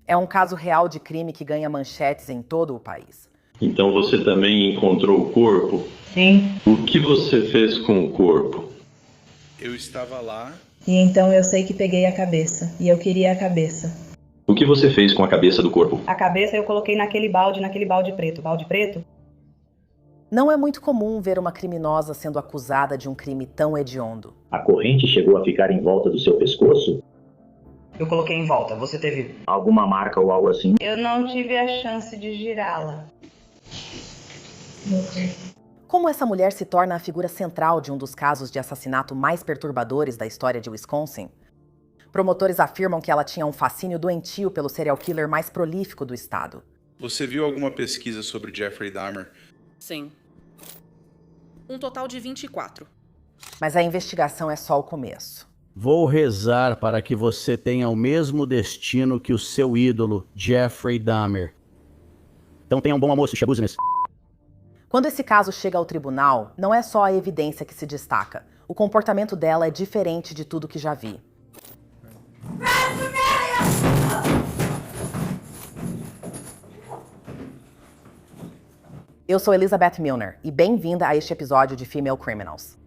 É um caso real de crime que ganha manchetes em todo o país. Então você também encontrou o corpo? Sim. O que você fez com o corpo? Eu estava lá. E então eu sei que peguei a cabeça. E eu queria a cabeça. O que você fez com a cabeça do corpo? A cabeça eu coloquei naquele balde preto. Balde preto? Não é muito comum ver uma criminosa sendo acusada de um crime tão hediondo. A corrente chegou a ficar em volta do seu pescoço? Eu coloquei em volta. Você teve Alguma marca ou algo assim? Eu não tive a chance de girá-la. Como essa mulher se torna a figura central de um dos casos de assassinato mais perturbadores da história de Wisconsin? Promotores afirmam que ela tinha um fascínio doentio pelo serial killer mais prolífico do estado. Você viu alguma pesquisa sobre Jeffrey Dahmer? Sim. Um total de 24. Mas a investigação é só o começo. Vou rezar para que você tenha o mesmo destino que o seu ídolo, Jeffrey Dahmer. Então tenha um bom almoço, Shabuziness. Quando esse caso chega ao tribunal, não é só a evidência que se destaca. O comportamento dela é diferente de tudo que já vi. Eu sou Elizabeth Milner e bem-vinda a este episódio de Female Criminals.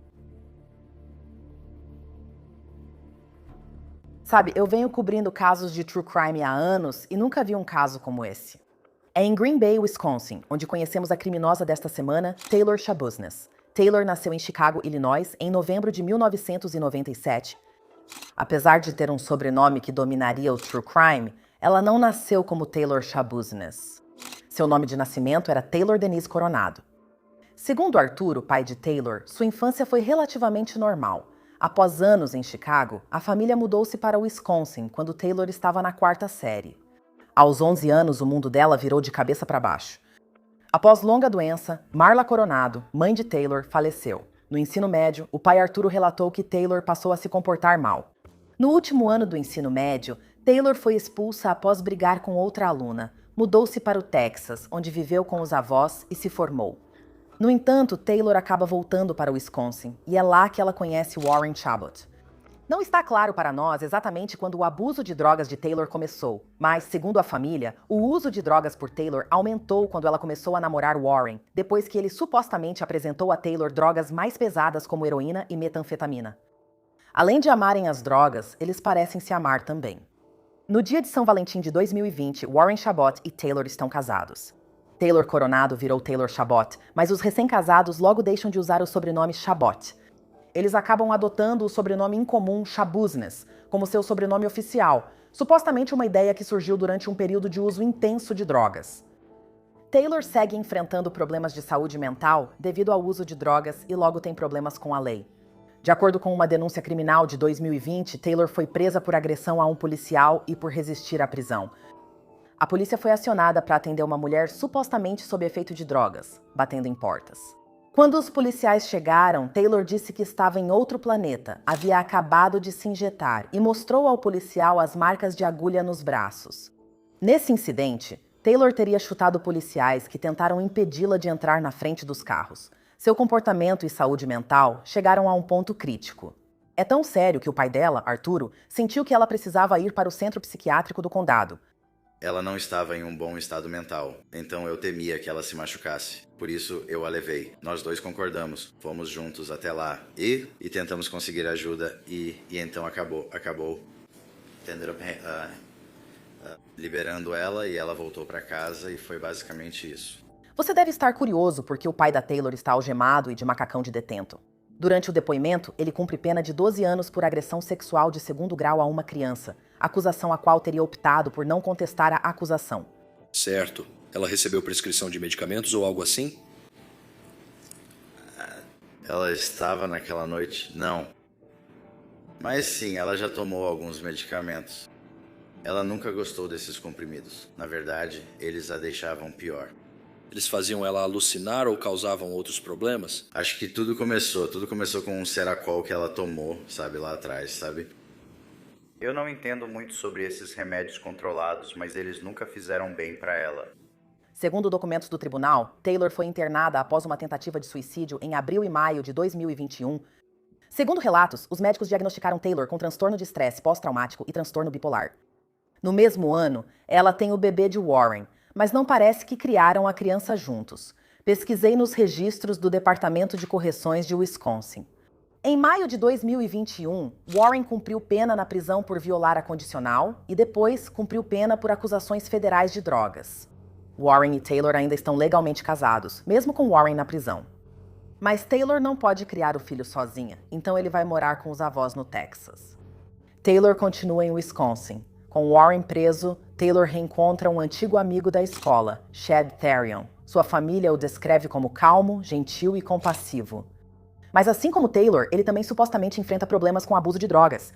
Sabe, eu venho cobrindo casos de true crime há anos e nunca vi um caso como esse. É em Green Bay, Wisconsin, onde conhecemos a criminosa desta semana, Taylor Shabuziness. Taylor nasceu em Chicago, Illinois, em novembro de 1997. Apesar de ter um sobrenome que dominaria o true crime, ela não nasceu como Taylor Shabuziness. Seu nome de nascimento era Taylor Denise Coronado. Segundo Arturo, pai de Taylor, sua infância foi relativamente normal. Após anos em Chicago, a família mudou-se para Wisconsin quando Taylor estava na 4ª série. Aos 11 anos, o mundo dela virou de cabeça para baixo. Após longa doença, Marla Coronado, mãe de Taylor, faleceu. No ensino médio, o pai Arturo relatou que Taylor passou a se comportar mal. No último ano do ensino médio, Taylor foi expulsa após brigar com outra aluna. Mudou-se para o Texas, onde viveu com os avós e se formou. No entanto, Taylor acaba voltando para Wisconsin, e é lá que ela conhece Warren Chabot. Não está claro para nós exatamente quando o abuso de drogas de Taylor começou, mas, segundo a família, o uso de drogas por Taylor aumentou quando ela começou a namorar Warren, depois que ele supostamente apresentou a Taylor drogas mais pesadas como heroína e metanfetamina. Além de amarem as drogas, eles parecem se amar também. No dia de São Valentim de 2020, Warren Chabot e Taylor estão casados. Taylor Coronado virou Taylor Chabot, mas os recém-casados logo deixam de usar o sobrenome Chabot. Eles acabam adotando o sobrenome incomum Shabuziness como seu sobrenome oficial, supostamente uma ideia que surgiu durante um período de uso intenso de drogas. Taylor segue enfrentando problemas de saúde mental devido ao uso de drogas e logo tem problemas com a lei. De acordo com uma denúncia criminal de 2020, Taylor foi presa por agressão a um policial e por resistir à prisão. A polícia foi acionada para atender uma mulher supostamente sob efeito de drogas, batendo em portas. Quando os policiais chegaram, Taylor disse que estava em outro planeta, havia acabado de se injetar e mostrou ao policial as marcas de agulha nos braços. Nesse incidente, Taylor teria chutado policiais que tentaram impedi-la de entrar na frente dos carros. Seu comportamento e saúde mental chegaram a um ponto crítico. É tão sério que o pai dela, Arturo, sentiu que ela precisava ir para o centro psiquiátrico do condado. Ela não estava em um bom estado mental, então eu temia que ela se machucasse. Por isso, eu a levei. Nós dois concordamos, fomos juntos até lá e tentamos conseguir ajuda e então acabou. Ended up, liberando ela e ela voltou para casa e foi basicamente isso. Você deve estar curioso porque o pai da Taylor está algemado e de macacão de detento. Durante o depoimento, ele cumpre pena de 12 anos por agressão sexual de 2º grau a uma criança, acusação a qual teria optado por não contestar a acusação. Certo. Ela recebeu prescrição de medicamentos ou algo assim? Ela estava naquela noite? Não. Mas sim, ela já tomou alguns medicamentos. Ela nunca gostou desses comprimidos. Na verdade, eles a deixavam pior. Eles faziam ela alucinar ou causavam outros problemas? Acho que tudo começou com um Seracol que ela tomou, sabe, lá atrás, sabe? Eu não entendo muito sobre esses remédios controlados, mas eles nunca fizeram bem pra ela. Segundo documentos do tribunal, Taylor foi internada após uma tentativa de suicídio em abril e maio de 2021. Segundo relatos, os médicos diagnosticaram Taylor com transtorno de estresse pós-traumático e transtorno bipolar. No mesmo ano, ela tem o bebê de Warren, mas não parece que criaram a criança juntos. Pesquisei nos registros do Departamento de Correções de Wisconsin. Em maio de 2021, Warren cumpriu pena na prisão por violar a condicional e depois cumpriu pena por acusações federais de drogas. Warren e Taylor ainda estão legalmente casados, mesmo com Warren na prisão. Mas Taylor não pode criar o filho sozinha, então ele vai morar com os avós no Texas. Taylor continua em Wisconsin. Com Warren preso, Taylor reencontra um antigo amigo da escola, Chad Therion. Sua família o descreve como calmo, gentil e compassivo. Mas assim como Taylor, ele também supostamente enfrenta problemas com abuso de drogas.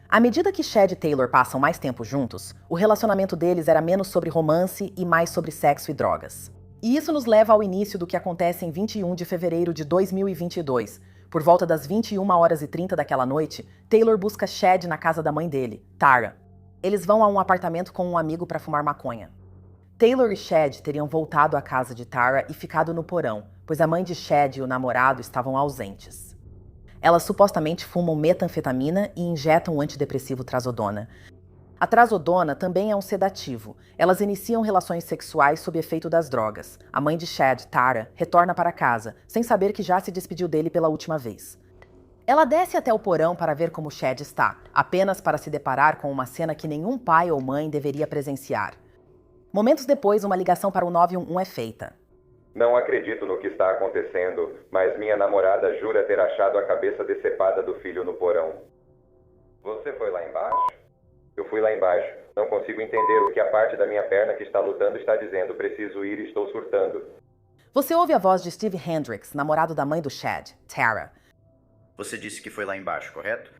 À medida que Chad e Taylor passam mais tempo juntos, o relacionamento deles era menos sobre romance e mais sobre sexo e drogas. E isso nos leva ao início do que acontece em 21 de fevereiro de 2022. Por volta das 21h30 daquela noite, Taylor busca Chad na casa da mãe dele, Tara. Eles vão a um apartamento com um amigo para fumar maconha. Taylor e Chad teriam voltado à casa de Tara e ficado no porão, pois a mãe de Chad e o namorado estavam ausentes. Elas supostamente fumam metanfetamina e injetam o antidepressivo trazodona. A trazodona também é um sedativo. Elas iniciam relações sexuais sob efeito das drogas. A mãe de Chad, Tara, retorna para casa, sem saber que já se despediu dele pela última vez. Ela desce até o porão para ver como Chad está, apenas para se deparar com uma cena que nenhum pai ou mãe deveria presenciar. Momentos depois, uma ligação para o 911 é feita. Não acredito no que está acontecendo, mas minha namorada jura ter achado a cabeça decepada do filho no porão. Você foi lá embaixo? Eu fui lá embaixo. Não consigo entender o que a parte da minha perna que está lutando está dizendo. Preciso ir e estou surtando. Você ouve a voz de Steve Hendricks, namorado da mãe do Chad, Tara. Você disse que foi lá embaixo, correto?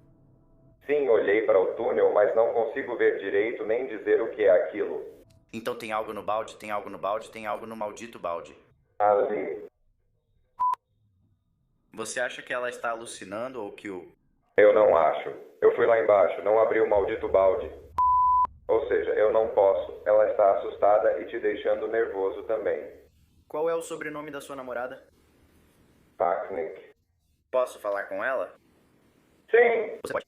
Sim, olhei para o túnel, mas não consigo ver direito nem dizer o que é aquilo. Então tem algo no balde, tem algo no balde, tem algo no maldito balde. Ali. Você acha que ela está alucinando ou que o... Eu não acho. Eu fui lá embaixo, não abri o maldito balde. Ou seja, eu não posso. Ela está assustada e te deixando nervoso também. Qual é o sobrenome da sua namorada? Packnick. Posso falar com ela? Sim. Você pode.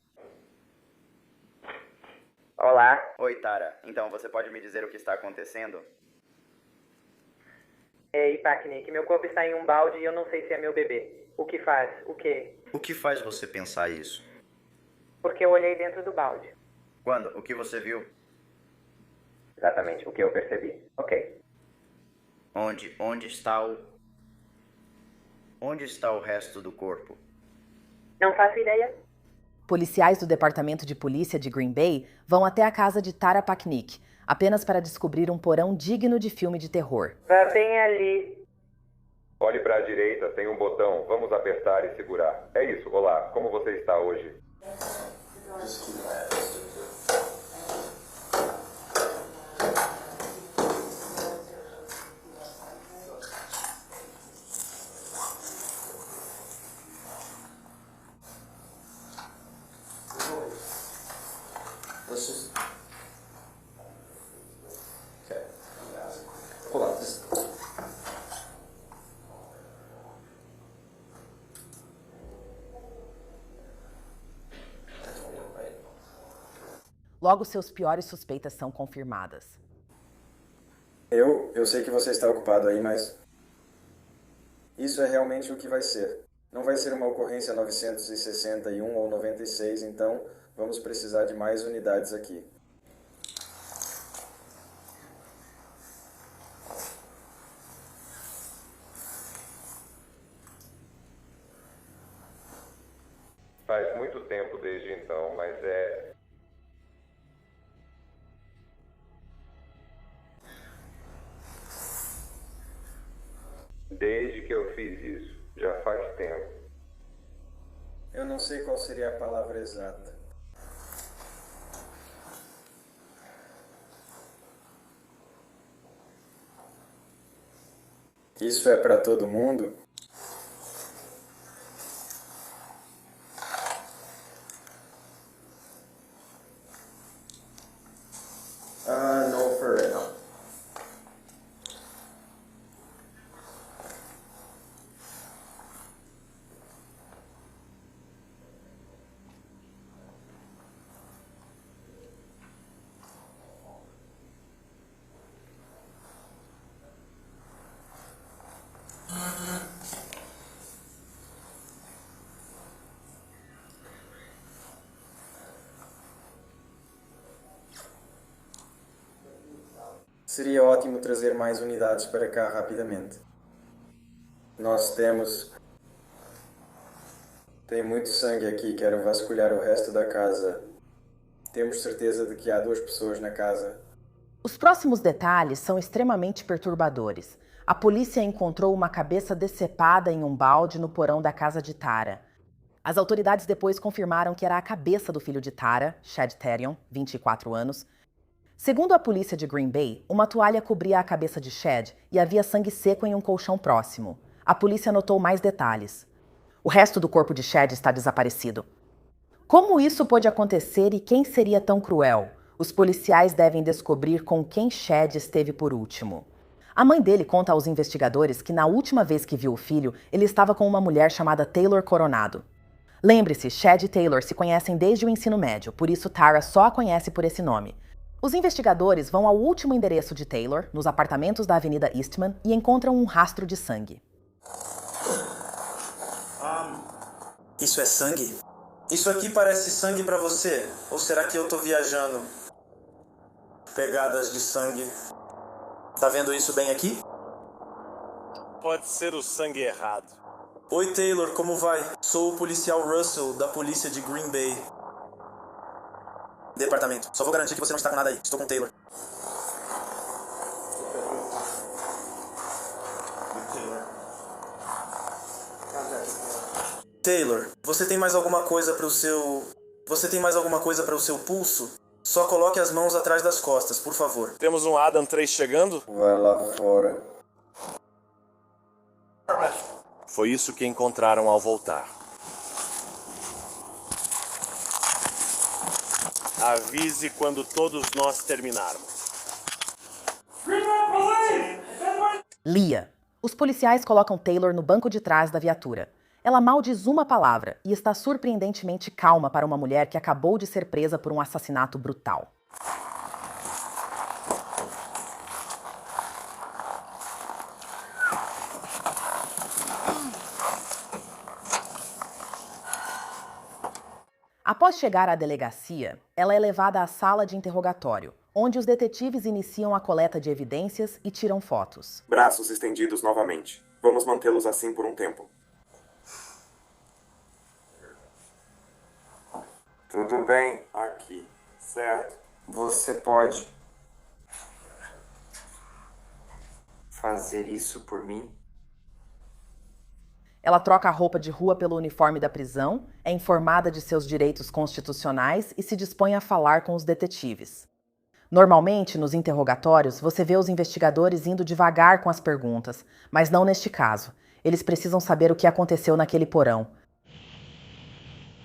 Olá. Oi, Tara. Então, você pode me dizer o que está acontecendo? Ei, Packnick, meu corpo está em um balde e eu não sei se é meu bebê. O que faz? O quê? O que faz você pensar isso? Porque eu olhei dentro do balde. Quando? O que você viu? Exatamente, o que eu percebi. Ok. Onde está o... Onde está o resto do corpo? Não faço ideia. Policiais do Departamento de Polícia de Green Bay vão até a casa de Tara Packnick, apenas para descobrir um porão digno de filme de terror. Vá bem ali. Olhe para a direita, tem um botão. Vamos apertar e segurar. É isso, olá. Como você está hoje? Logo, seus piores suspeitas são confirmadas. Eu sei que você está ocupado aí, mas... Isso é realmente o que vai ser. Não vai ser uma ocorrência 961 ou 96, então vamos precisar de mais unidades aqui. Faz muito tempo desde então, mas é... Desde que eu fiz isso, já faz tempo. Eu não sei qual seria a palavra exata. Isso é para todo mundo? No, for real. Seria ótimo trazer mais unidades para cá rapidamente. Nós Tem muito sangue aqui, quero vasculhar o resto da casa. Temos certeza de que há 2 pessoas na casa. Os próximos detalhes são extremamente perturbadores. A polícia encontrou uma cabeça decepada em um balde no porão da casa de Tara. As autoridades depois confirmaram que era a cabeça do filho de Tara, Chad Therion, 24 anos. Segundo a polícia de Green Bay, uma toalha cobria a cabeça de Chad e havia sangue seco em um colchão próximo. A polícia notou mais detalhes. O resto do corpo de Chad está desaparecido. Como isso pôde acontecer e quem seria tão cruel? Os policiais devem descobrir com quem Chad esteve por último. A mãe dele conta aos investigadores que na última vez que viu o filho, ele estava com uma mulher chamada Taylor Coronado. Lembre-se, Chad e Taylor se conhecem desde o ensino médio, por isso Tara só a conhece por esse nome. Os investigadores vão ao último endereço de Taylor, nos apartamentos da Avenida Eastman, e encontram um rastro de sangue. Isso é sangue? Isso aqui parece sangue pra você? Ou será que eu tô viajando? Pegadas de sangue. Tá vendo isso bem aqui? Pode ser o sangue errado. Oi, Taylor, como vai? Sou o policial Russell, da polícia de Green Bay. Departamento. Só vou garantir que você não está com nada aí. Estou com o Taylor. Taylor, você tem mais alguma coisa para o seu... Você tem mais alguma coisa para o seu pulso? Só coloque as mãos atrás das costas, por favor. Temos um Adam 3 chegando? Vai lá fora. Foi isso que encontraram ao voltar. Avise quando todos nós terminarmos. Lia. Os policiais colocam Taylor no banco de trás da viatura. Ela mal diz uma palavra e está surpreendentemente calma para uma mulher que acabou de ser presa por um assassinato brutal. Após chegar à delegacia, ela é levada à sala de interrogatório, onde os detetives iniciam a coleta de evidências e tiram fotos. Braços estendidos novamente. Vamos mantê-los assim por um tempo. Tudo bem aqui, certo? Você pode fazer isso por mim? Ela troca a roupa de rua pelo uniforme da prisão, é informada de seus direitos constitucionais e se dispõe a falar com os detetives. Normalmente, nos interrogatórios, você vê os investigadores indo devagar com as perguntas, mas não neste caso. Eles precisam saber o que aconteceu naquele porão.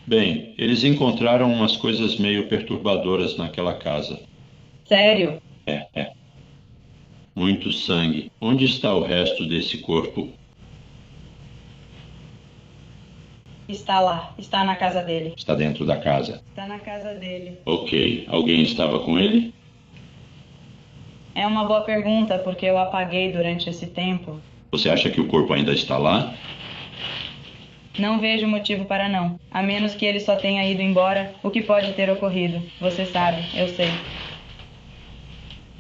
Bem, eles encontraram umas coisas meio perturbadoras naquela casa. Sério? É. Muito sangue. Onde está o resto desse corpo? Está lá. Está na casa dele. Está dentro da casa. Está na casa dele. Ok. Alguém estava com ele? É uma boa pergunta, porque eu apaguei durante esse tempo. Você acha que o corpo ainda está lá? Não vejo motivo para não. A menos que ele só tenha ido embora, o que pode ter ocorrido. Você sabe, eu sei.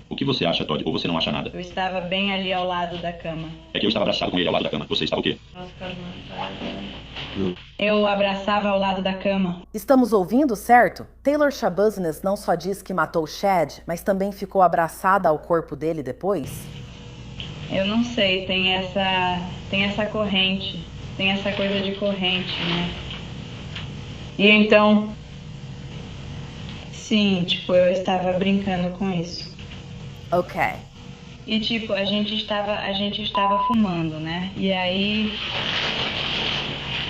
O que você acha, Todd? Ou você não acha nada? Eu estava bem ali ao lado da cama. É que eu estava abraçado com ele ao lado da cama. Você estava o quê? Eu abraçava ao lado da cama. Estamos ouvindo, certo? Taylor Shabazz não só diz que matou Chad, mas também ficou abraçada ao corpo dele depois? Eu não sei, tem essa corrente. Tem essa coisa de corrente, né? E então... Sim, eu estava brincando com isso. Ok. E a gente estava fumando, né? E aí...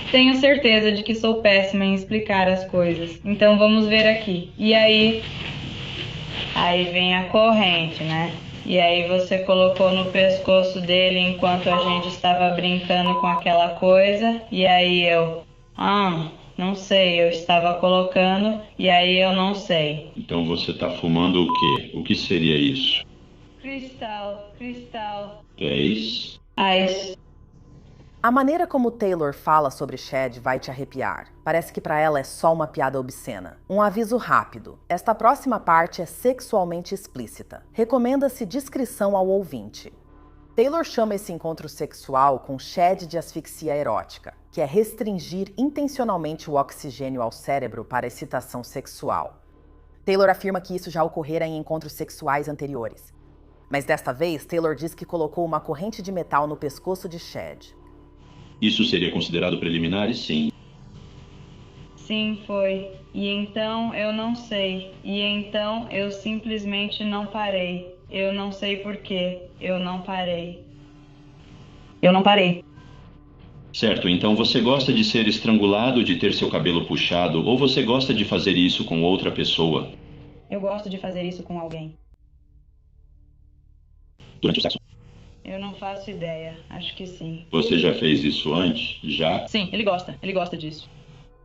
Tenho certeza de que sou péssima em explicar as coisas. Então vamos ver aqui. E aí... Aí vem a corrente, né? E aí você colocou no pescoço dele enquanto a gente estava brincando com aquela coisa. E aí eu... não sei, eu estava colocando e aí eu não sei. Então você está fumando o quê? O que seria isso? Cristal. 10. A maneira como Taylor fala sobre Chad vai te arrepiar. Parece que para ela é só uma piada obscena. Um aviso rápido. Esta próxima parte é sexualmente explícita. Recomenda-se discrição ao ouvinte. Taylor chama esse encontro sexual com Chad de asfixia erótica, que é restringir intencionalmente o oxigênio ao cérebro para excitação sexual. Taylor afirma que isso já ocorrera em encontros sexuais anteriores. Mas desta vez, Taylor diz que colocou uma corrente de metal no pescoço de Chad. Isso seria considerado preliminar? Sim. Sim, foi. E então eu não sei. E então eu simplesmente não parei. Eu não sei por quê. Eu não parei. Eu não parei. Certo, então você gosta de ser estrangulado, de ter seu cabelo puxado, ou você gosta de fazer isso com outra pessoa? Eu gosto de fazer isso com alguém. Durante o sexo? Eu não faço ideia. Acho que sim. Você já fez isso antes? Já? Sim, ele gosta disso.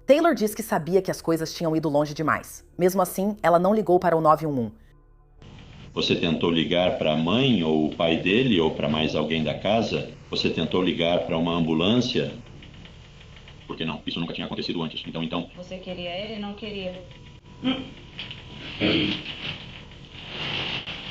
Taylor diz que sabia que as coisas tinham ido longe demais. Mesmo assim, ela não ligou para o 911. Você tentou ligar para a mãe ou o pai dele ou para mais alguém da casa? Você tentou ligar para uma ambulância? Por que não? Isso nunca tinha acontecido antes. Então... Você queria ele? Não queria.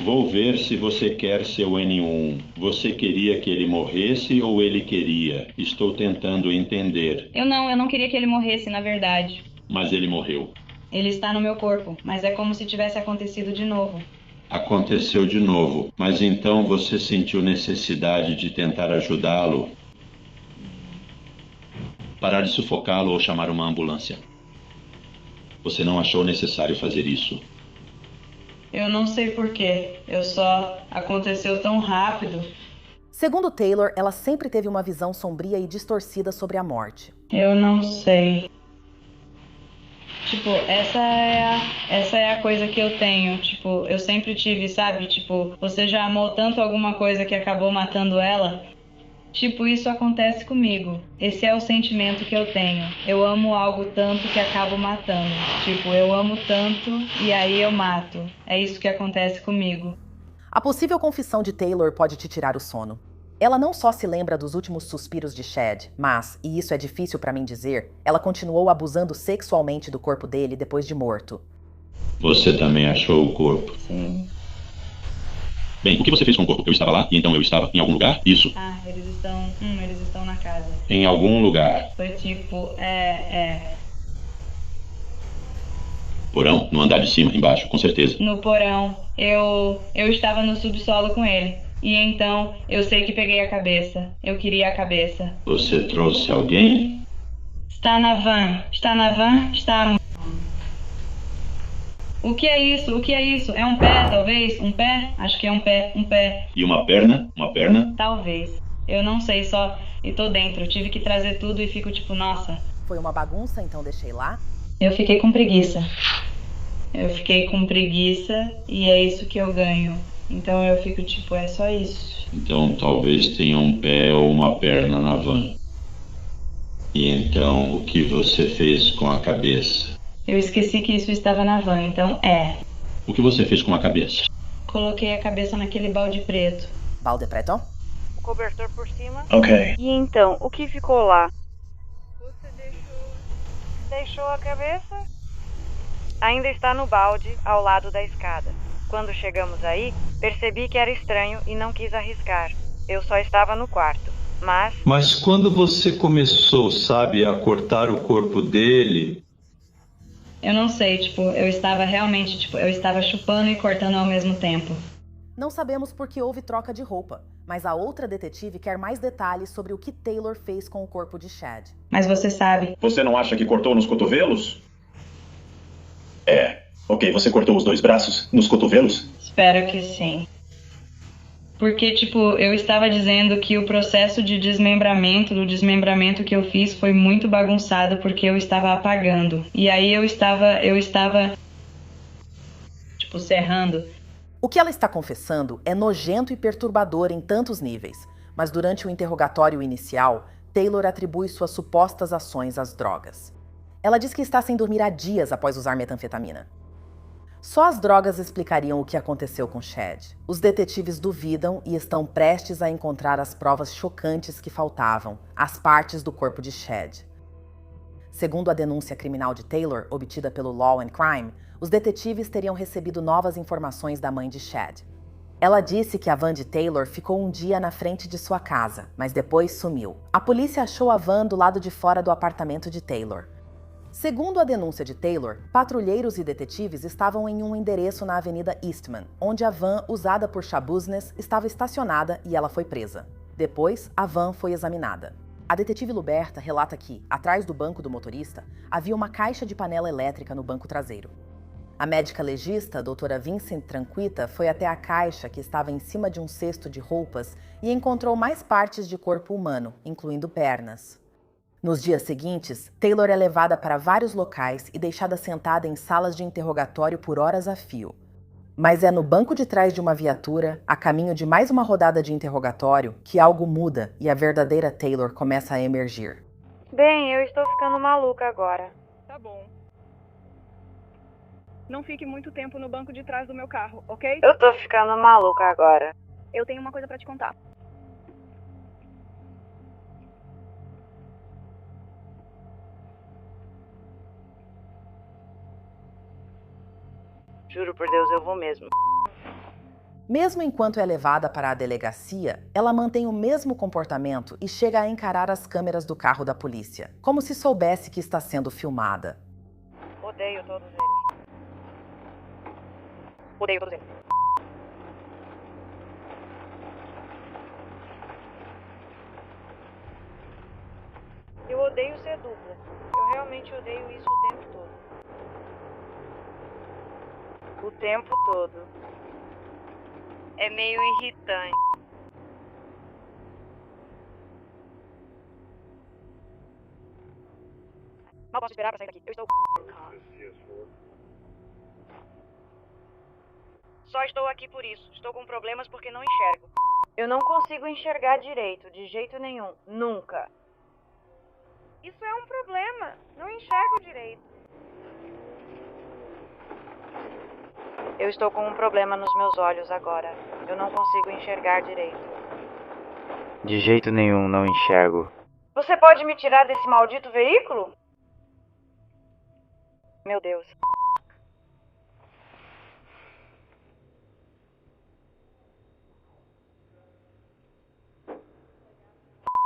Vou ver se você quer seu N1. Você queria que ele morresse ou ele queria? Estou tentando entender. Eu não queria que ele morresse, na verdade. Mas ele morreu. Ele está no meu corpo, mas é como se tivesse acontecido de novo. Aconteceu de novo. Mas então você sentiu necessidade de tentar ajudá-lo? Parar de sufocá-lo ou chamar uma ambulância? Você não achou necessário fazer isso? Eu não sei porquê. Aconteceu tão rápido. Segundo Taylor, ela sempre teve uma visão sombria e distorcida sobre a morte. Eu não sei. Tipo, essa é a coisa que eu tenho. Tipo, eu sempre tive, sabe? Tipo, você já amou tanto alguma coisa que acabou matando ela? Tipo, isso acontece comigo. Esse é o sentimento que eu tenho. Eu amo algo tanto que acabo matando. Tipo, eu amo tanto e aí eu mato. É isso que acontece comigo. A possível confissão de Taylor pode te tirar o sono. Ela não só se lembra dos últimos suspiros de Chad, mas, e isso é difícil pra mim dizer, ela continuou abusando sexualmente do corpo dele depois de morto. Você também achou o corpo? Sim. Bem, o que você fez com o corpo? Eu estava lá, e então eu estava em algum lugar? Isso. Ah, eles estão na casa. Em algum lugar. Foi tipo, Porão? No andar de cima, embaixo, com certeza. No porão. Eu estava no subsolo com ele. E então, eu sei que peguei a cabeça. Eu queria a cabeça. Você trouxe alguém? Está na van. Está na van? Está... O que é isso? O que é isso? É um pé, talvez? Um pé? Acho que é um pé. Um pé. E uma perna? Uma perna? Talvez. Eu não sei, só... E tô dentro. Tive que trazer tudo e fico tipo, nossa. Foi uma bagunça, então deixei lá? Eu fiquei com preguiça. E é isso que eu ganho. Então eu fico tipo, é só isso. Então talvez tenha um pé ou uma perna na van. E então o que você fez com a cabeça? Eu esqueci que isso estava na van, então O que você fez com a cabeça? Coloquei a cabeça naquele balde preto. Balde preto? O cobertor por cima. Ok. E então, o que ficou lá? Você deixou a cabeça? Ainda está no balde, ao lado da escada. Quando chegamos aí, percebi que era estranho e não quis arriscar. Eu só estava no quarto, Mas quando você começou, sabe, a cortar o corpo dele... Eu não sei, tipo, eu estava realmente, tipo, eu estava chupando e cortando ao mesmo tempo. Não sabemos por que houve troca de roupa, mas a outra detetive quer mais detalhes sobre o que Taylor fez com o corpo de Chad. Mas você sabe... Você não acha que cortou nos cotovelos? Ok, você cortou os 2 braços nos cotovelos? Espero que sim. Porque, tipo, eu estava dizendo que o processo de desmembramento que eu fiz foi muito bagunçado porque eu estava apagando. E aí eu estava tipo, serrando. O que ela está confessando é nojento e perturbador em tantos níveis, mas durante o interrogatório inicial, Taylor atribui suas supostas ações às drogas. Ela diz que está sem dormir há dias após usar metanfetamina. Só as drogas explicariam o que aconteceu com Chad. Os detetives duvidam e estão prestes a encontrar as provas chocantes que faltavam, as partes do corpo de Chad. Segundo a denúncia criminal de Taylor, obtida pelo Law and Crime, os detetives teriam recebido novas informações da mãe de Chad. Ela disse que a van de Taylor ficou um dia na frente de sua casa, mas depois sumiu. A polícia achou a van do lado de fora do apartamento de Taylor. Segundo a denúncia de Taylor, patrulheiros e detetives estavam em um endereço na Avenida Eastman, onde a van usada por Shabuzness estava estacionada e ela foi presa. Depois, a van foi examinada. A detetive Luberta relata que, atrás do banco do motorista, havia uma caixa de panela elétrica no banco traseiro. A médica legista, a doutora Vincent Tranquita, foi até a caixa que estava em cima de um cesto de roupas e encontrou mais partes de corpo humano, incluindo pernas. Nos dias seguintes, Taylor é levada para vários locais e deixada sentada em salas de interrogatório por horas a fio. Mas é no banco de trás de uma viatura, a caminho de mais uma rodada de interrogatório, que algo muda e a verdadeira Taylor começa a emergir. Bem, eu estou ficando maluca agora. Tá bom. Não fique muito tempo no banco de trás do meu carro, ok? Eu tô ficando maluca agora. Eu tenho uma coisa pra te contar. Juro por Deus, eu vou mesmo. Mesmo enquanto é levada para a delegacia, ela mantém o mesmo comportamento e chega a encarar as câmeras do carro da polícia, como se soubesse que está sendo filmada. Odeio todos eles. Odeio todos eles. Eu odeio ser dupla. Eu realmente odeio isso o tempo todo. O tempo todo. É meio irritante. Mal posso esperar pra sair daqui. Eu estou... Só estou aqui por isso. Estou com problemas porque não enxergo. Eu não consigo enxergar direito, de jeito nenhum. Nunca. Isso é um problema. Não enxergo direito. Eu estou com um problema nos meus olhos agora. Eu não consigo enxergar direito. De jeito nenhum, não enxergo. Você pode me tirar desse maldito veículo? Meu Deus.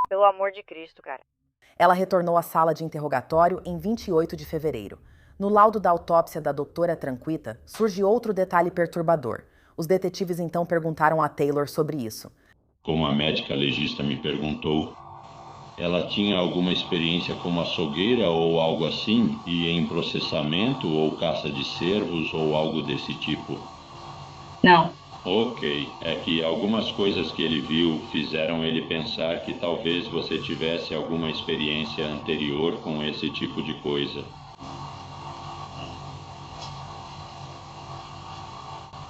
Pelo amor de Cristo, cara. Ela retornou à sala de interrogatório em 28 de fevereiro. No laudo da autópsia da doutora Tranquita, surge outro detalhe perturbador. Os detetives então perguntaram a Taylor sobre isso. Como a médica legista me perguntou, ela tinha alguma experiência como açougueira ou algo assim, e em processamento ou caça de cervos ou algo desse tipo? Não. Ok, é que algumas coisas que ele viu fizeram ele pensar que talvez você tivesse alguma experiência anterior com esse tipo de coisa.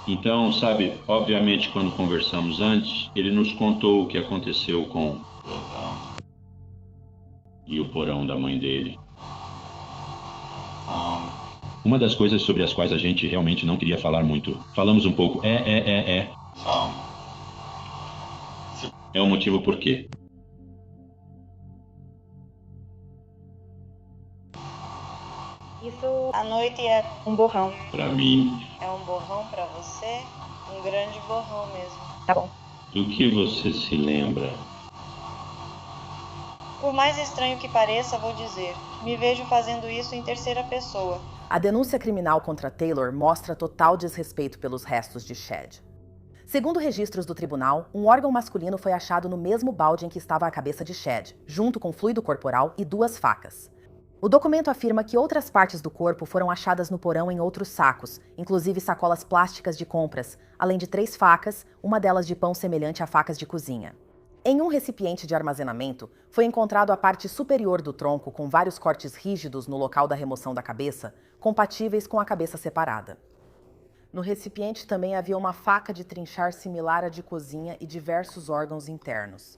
Então, sabe, obviamente quando conversamos antes, ele nos contou o que aconteceu com e o porão da mãe dele. Uma das coisas sobre as quais a gente realmente não queria falar muito. Falamos um pouco. É o motivo por quê. Isso à noite é um borrão. Pra mim. É um borrão pra você? Um grande borrão mesmo. Tá bom. Do que você se lembra? Por mais estranho que pareça, vou dizer, me vejo fazendo isso em terceira pessoa. A denúncia criminal contra Taylor mostra total desrespeito pelos restos de Chad. Segundo registros do tribunal, um órgão masculino foi achado no mesmo balde em que estava a cabeça de Chad, junto com fluido corporal e 2 facas. O documento afirma que outras partes do corpo foram achadas no porão em outros sacos, inclusive sacolas plásticas de compras, além de 3 facas, uma delas de pão semelhante a facas de cozinha. Em um recipiente de armazenamento, foi encontrado a parte superior do tronco com vários cortes rígidos no local da remoção da cabeça, compatíveis com a cabeça separada. No recipiente também havia uma faca de trinchar similar à de cozinha e diversos órgãos internos.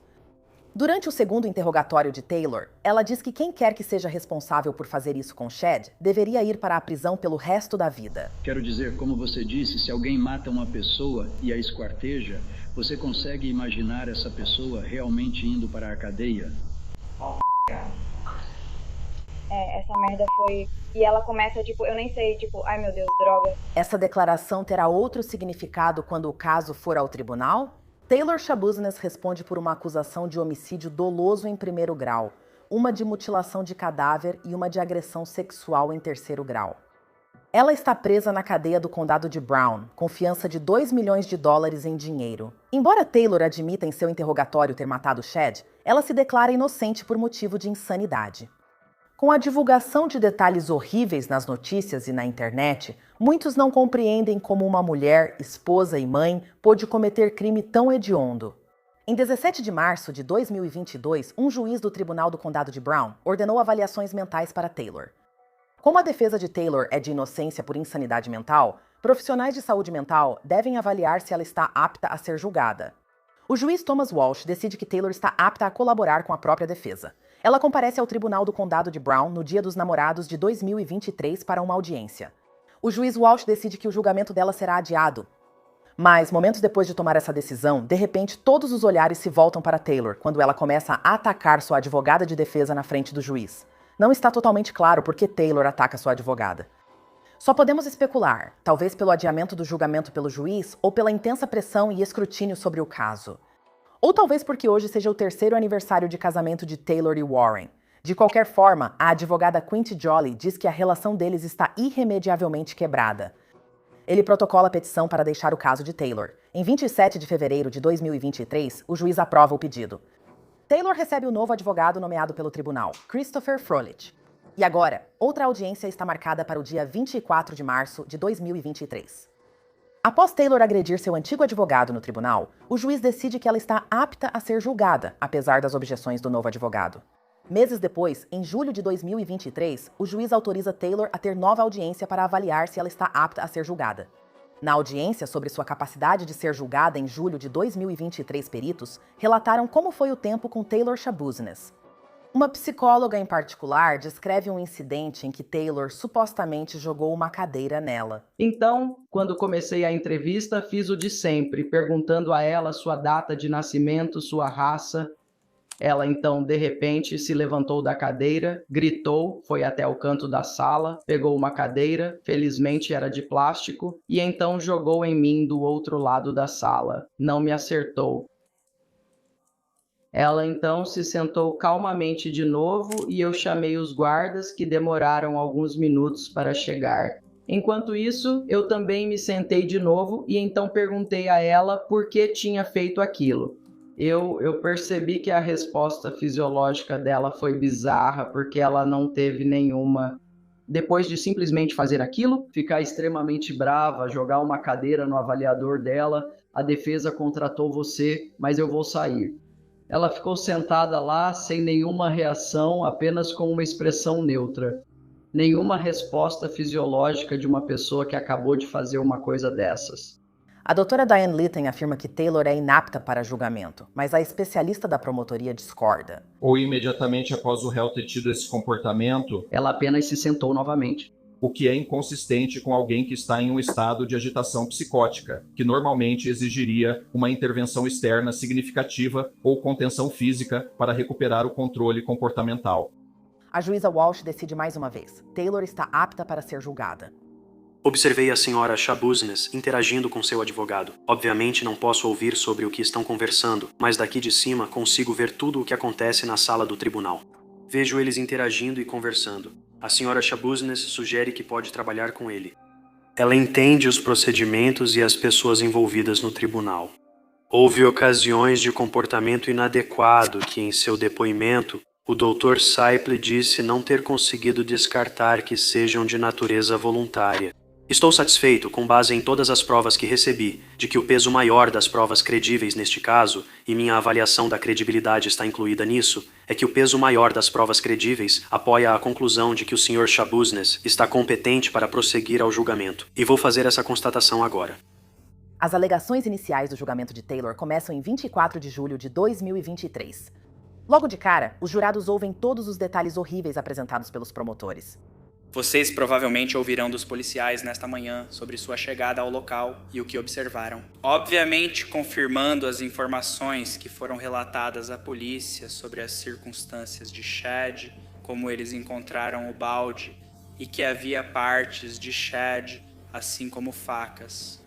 Durante o segundo interrogatório de Taylor, ela diz que quem quer que seja responsável por fazer isso com Chad deveria ir para a prisão pelo resto da vida. Quero dizer, como você disse, se alguém mata uma pessoa e a esquarteja, você consegue imaginar essa pessoa realmente indo para a cadeia? Essa merda foi... E ela começa, tipo, eu nem sei, tipo, ai meu Deus, droga. Essa declaração terá outro significado quando o caso for ao tribunal? Taylor Shabuznes responde por uma acusação de homicídio doloso em primeiro grau, uma de mutilação de cadáver e uma de agressão sexual em terceiro grau. Ela está presa na cadeia do condado de Brown, com fiança de $2 milhões em dinheiro. Embora Taylor admita em seu interrogatório ter matado Chad, ela se declara inocente por motivo de insanidade. Com a divulgação de detalhes horríveis nas notícias e na internet, muitos não compreendem como uma mulher, esposa e mãe pôde cometer crime tão hediondo. Em 17 de março de 2022, um juiz do Tribunal do Condado de Brown ordenou avaliações mentais para Taylor. Como a defesa de Taylor é de inocência por insanidade mental, profissionais de saúde mental devem avaliar se ela está apta a ser julgada. O juiz Thomas Walsh decide que Taylor está apta a colaborar com a própria defesa. Ela comparece ao Tribunal do Condado de Brown no Dia dos Namorados de 2023 para uma audiência. O juiz Walsh decide que o julgamento dela será adiado. Mas, momentos depois de tomar essa decisão, de repente todos os olhares se voltam para Taylor, quando ela começa a atacar sua advogada de defesa na frente do juiz. Não está totalmente claro por que Taylor ataca sua advogada. Só podemos especular, talvez pelo adiamento do julgamento pelo juiz ou pela intensa pressão e escrutínio sobre o caso. Ou talvez porque hoje seja o 3º aniversário de casamento de Taylor e Warren. De qualquer forma, a advogada Quinty Jolly diz que a relação deles está irremediavelmente quebrada. Ele protocola a petição para deixar o caso de Taylor. Em 27 de fevereiro de 2023, o juiz aprova o pedido. Taylor recebe o novo advogado nomeado pelo tribunal, Christopher Froelich. E agora, outra audiência está marcada para o dia 24 de março de 2023. Após Taylor agredir seu antigo advogado no tribunal, o juiz decide que ela está apta a ser julgada, apesar das objeções do novo advogado. Meses depois, em julho de 2023, o juiz autoriza Taylor a ter nova audiência para avaliar se ela está apta a ser julgada. Na audiência sobre sua capacidade de ser julgada em julho de 2023, peritos relataram como foi o tempo com Taylor Shabuznes. Uma psicóloga em particular descreve um incidente em que Taylor supostamente jogou uma cadeira nela. Então, quando comecei a entrevista, fiz o de sempre, perguntando a ela sua data de nascimento, sua raça. Ela então, de repente, se levantou da cadeira, gritou, foi até o canto da sala, pegou uma cadeira, felizmente era de plástico, e então jogou em mim do outro lado da sala. Não me acertou. Ela então se sentou calmamente de novo e eu chamei os guardas, que demoraram alguns minutos para chegar. Enquanto isso, eu também me sentei de novo e então perguntei a ela por que tinha feito aquilo. Eu percebi que a resposta fisiológica dela foi bizarra, porque ela não teve nenhuma. Depois de simplesmente fazer aquilo, ficar extremamente brava, jogar uma cadeira no avaliador dela, a defesa contratou você, mas eu vou sair. Ela ficou sentada lá sem nenhuma reação, apenas com uma expressão neutra. Nenhuma resposta fisiológica de uma pessoa que acabou de fazer uma coisa dessas. A doutora Diane Litton afirma que Taylor é inapta para julgamento, mas a especialista da promotoria discorda. Ou imediatamente após o réu ter tido esse comportamento, ela apenas se sentou novamente. O que é inconsistente com alguém que está em um estado de agitação psicótica, que normalmente exigiria uma intervenção externa significativa ou contenção física para recuperar o controle comportamental. A juíza Walsh decide mais uma vez. Taylor está apta para ser julgada. Observei a senhora Shabuznes interagindo com seu advogado. Obviamente não posso ouvir sobre o que estão conversando, mas daqui de cima consigo ver tudo o que acontece na sala do tribunal. Vejo eles interagindo e conversando. A senhora Shabuznes sugere que pode trabalhar com ele. Ela entende os procedimentos e as pessoas envolvidas no tribunal. Houve ocasiões de comportamento inadequado que, em seu depoimento, o Dr. Saiple disse não ter conseguido descartar que sejam de natureza voluntária. Estou satisfeito, com base em todas as provas que recebi, de que o peso maior das provas credíveis neste caso, e minha avaliação da credibilidade está incluída nisso, é que o peso maior das provas credíveis apoia a conclusão de que o Sr. Shabuznes está competente para prosseguir ao julgamento. E vou fazer essa constatação agora. As alegações iniciais do julgamento de Taylor começam em 24 de julho de 2023. Logo de cara, os jurados ouvem todos os detalhes horríveis apresentados pelos promotores. Vocês provavelmente ouvirão dos policiais nesta manhã sobre sua chegada ao local e o que observaram. Obviamente confirmando as informações que foram relatadas à polícia sobre as circunstâncias de Chad, como eles encontraram o balde e que havia partes de Chad, assim como facas.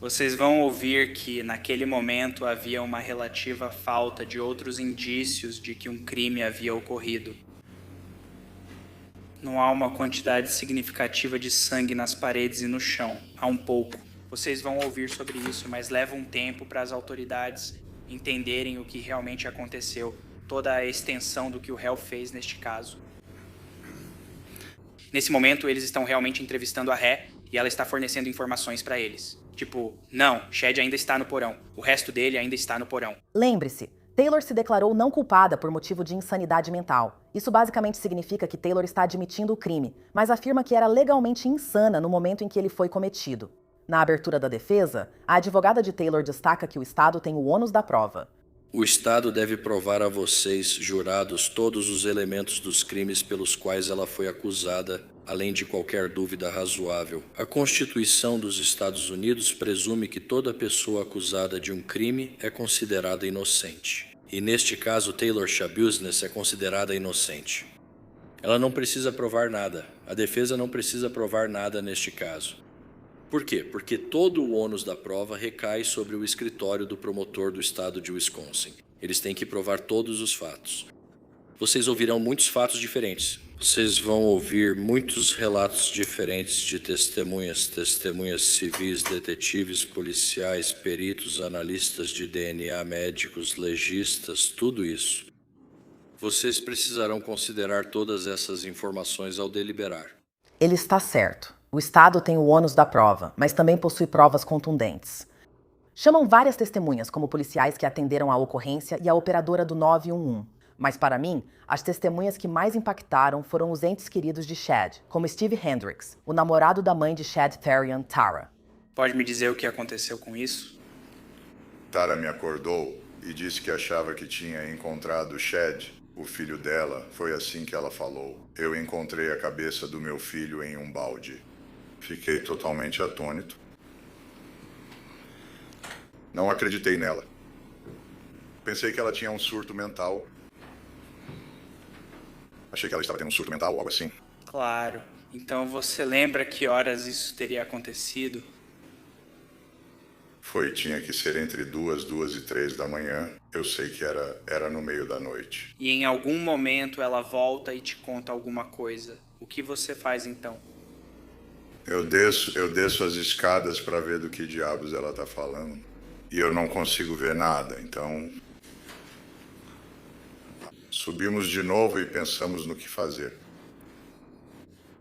Vocês vão ouvir que, naquele momento, havia uma relativa falta de outros indícios de que um crime havia ocorrido. Não há uma quantidade significativa de sangue nas paredes e no chão. Há um pouco. Vocês vão ouvir sobre isso, mas leva um tempo para as autoridades entenderem o que realmente aconteceu, toda a extensão do que o réu fez neste caso. Nesse momento, eles estão realmente entrevistando a ré e ela está fornecendo informações para eles. Tipo, não, Chad ainda está no porão. O resto dele ainda está no porão. Lembre-se, Taylor se declarou não culpada por motivo de insanidade mental. Isso basicamente significa que Taylor está admitindo o crime, mas afirma que era legalmente insana no momento em que ele foi cometido. Na abertura da defesa, a advogada de Taylor destaca que o Estado tem o ônus da prova. O Estado deve provar a vocês, jurados, todos os elementos dos crimes pelos quais ela foi acusada, além de qualquer dúvida razoável. A Constituição dos Estados Unidos presume que toda pessoa acusada de um crime é considerada inocente. E neste caso, Taylor Schabusiness é considerada inocente. Ela não precisa provar nada. A defesa não precisa provar nada neste caso. Por quê? Porque todo o ônus da prova recai sobre o escritório do promotor do estado de Wisconsin. Eles têm que provar todos os fatos. Vocês ouvirão muitos fatos diferentes. Vocês vão ouvir muitos relatos diferentes de testemunhas civis, detetives, policiais, peritos, analistas de DNA, médicos, legistas, tudo isso. Vocês precisarão considerar todas essas informações ao deliberar. Ele está certo. O Estado tem o ônus da prova, mas também possui provas contundentes. Chamam várias testemunhas, como policiais que atenderam à ocorrência e a operadora do 911. Mas para mim, as testemunhas que mais impactaram foram os entes queridos de Chad, como Steve Hendricks, o namorado da mãe de Chad Therian, Tara. Pode me dizer o que aconteceu com isso? Tara me acordou e disse que achava que tinha encontrado Chad, o filho dela. Foi assim que ela falou. Eu encontrei a cabeça do meu filho em um balde. Fiquei totalmente atônito. Não acreditei nela. Pensei que ela tinha um surto mental. Achei que ela estava tendo um surto mental ou algo assim. Claro. Então você lembra que horas isso teria acontecido? Tinha que ser entre 2 e 3 da manhã. Eu sei que era no meio da noite. E em algum momento ela volta e te conta alguma coisa. O que você faz então? Eu desço as escadas para ver do que diabos ela tá falando. E eu não consigo ver nada, então... Subimos de novo e pensamos no que fazer.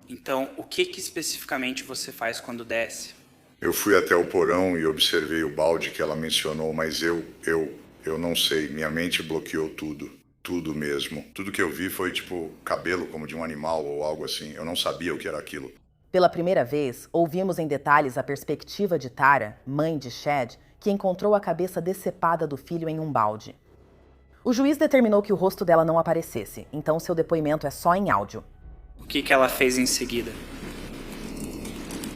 Então, o que especificamente você faz quando desce? Eu fui até o porão e observei o balde que ela mencionou, mas eu não sei. Minha mente bloqueou tudo. Tudo mesmo. Tudo que eu vi foi tipo cabelo como de um animal ou algo assim. Eu não sabia o que era aquilo. Pela primeira vez, ouvimos em detalhes a perspectiva de Tara, mãe de Chad, que encontrou a cabeça decepada do filho em um balde. O juiz determinou que o rosto dela não aparecesse, então seu depoimento é só em áudio. O que ela fez em seguida?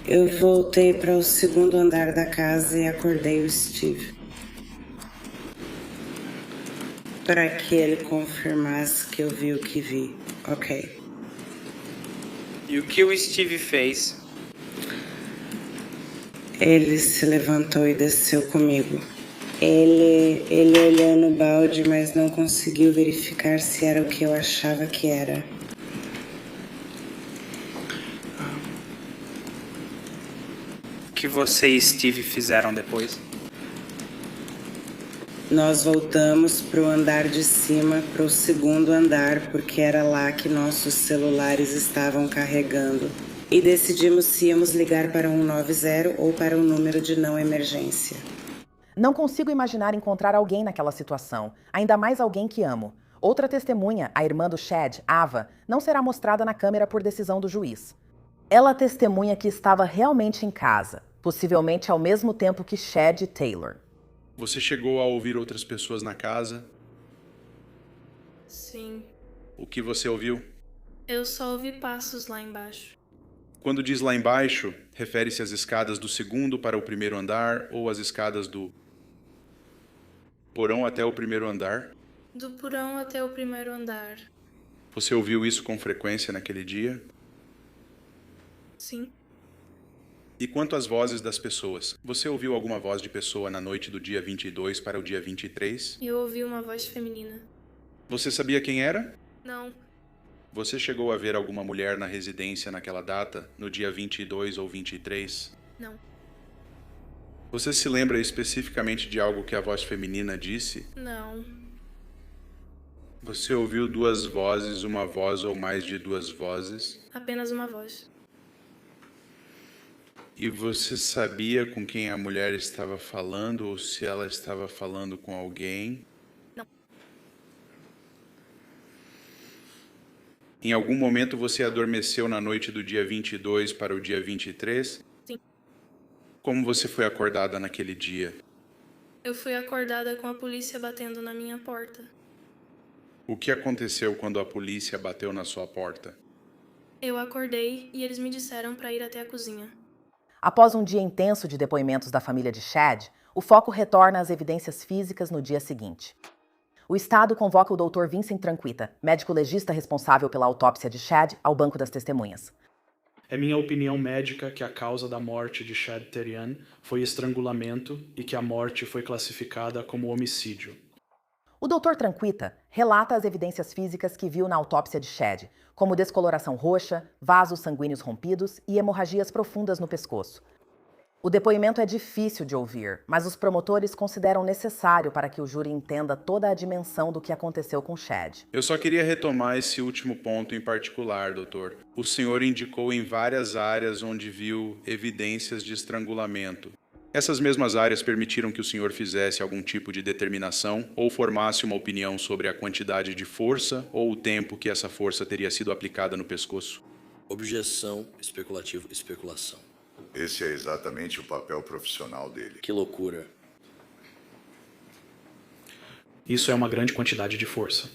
Eu voltei para o segundo andar da casa e acordei o Steve. Para que ele confirmasse que eu vi o que vi. Ok. E o que o Steve fez? Ele se levantou e desceu comigo. Ele olhou no balde, mas não conseguiu verificar se era o que eu achava que era. O que você e Steve fizeram depois? Nós voltamos para o andar de cima, para o segundo andar, porque era lá que nossos celulares estavam carregando. E decidimos se íamos ligar para 190 ou para o número de não emergência. Não consigo imaginar encontrar alguém naquela situação, ainda mais alguém que amo. Outra testemunha, a irmã do Chad, Ava, não será mostrada na câmera por decisão do juiz. Ela testemunha que estava realmente em casa, possivelmente ao mesmo tempo que Chad e Taylor. Você chegou a ouvir outras pessoas na casa? Sim. O que você ouviu? Eu só ouvi passos lá embaixo. Quando diz lá embaixo, refere-se às escadas do segundo para o primeiro andar ou às escadas do porão até o primeiro andar? Do porão até o primeiro andar. Você ouviu isso com frequência naquele dia? Sim. E quanto às vozes das pessoas? Você ouviu alguma voz de pessoa na noite do dia 22 para o dia 23? Eu ouvi uma voz feminina. Você sabia quem era? Não. Você chegou a ver alguma mulher na residência naquela data, no dia 22 ou 23? Não. Você se lembra especificamente de algo que a voz feminina disse? Não. Você ouviu duas vozes, uma voz ou mais de duas vozes? Apenas uma voz. E você sabia com quem a mulher estava falando ou se ela estava falando com alguém? Não. Em algum momento você adormeceu na noite do dia 22 para o dia 23? Sim. Como você foi acordada naquele dia? Eu fui acordada com a polícia batendo na minha porta. O que aconteceu quando a polícia bateu na sua porta? Eu acordei e eles me disseram para ir até a cozinha. Após um dia intenso de depoimentos da família de Chad, o foco retorna às evidências físicas no dia seguinte. O Estado convoca o Dr. Vincent Tranquita, médico legista responsável pela autópsia de Chad, ao banco das testemunhas. É minha opinião médica que a causa da morte de Chad Terrian foi estrangulamento e que a morte foi classificada como homicídio. O Dr. Tranquita relata as evidências físicas que viu na autópsia de Chad, como descoloração roxa, vasos sanguíneos rompidos e hemorragias profundas no pescoço. O depoimento é difícil de ouvir, mas os promotores consideram necessário para que o júri entenda toda a dimensão do que aconteceu com Chad. Eu só queria retomar esse último ponto em particular, doutor. O senhor indicou em várias áreas onde viu evidências de estrangulamento. Essas mesmas áreas permitiram que o senhor fizesse algum tipo de determinação ou formasse uma opinião sobre a quantidade de força ou o tempo que essa força teria sido aplicada no pescoço? Objeção, especulativo, especulação. Esse é exatamente o papel profissional dele. Que loucura. Isso é uma grande quantidade de força.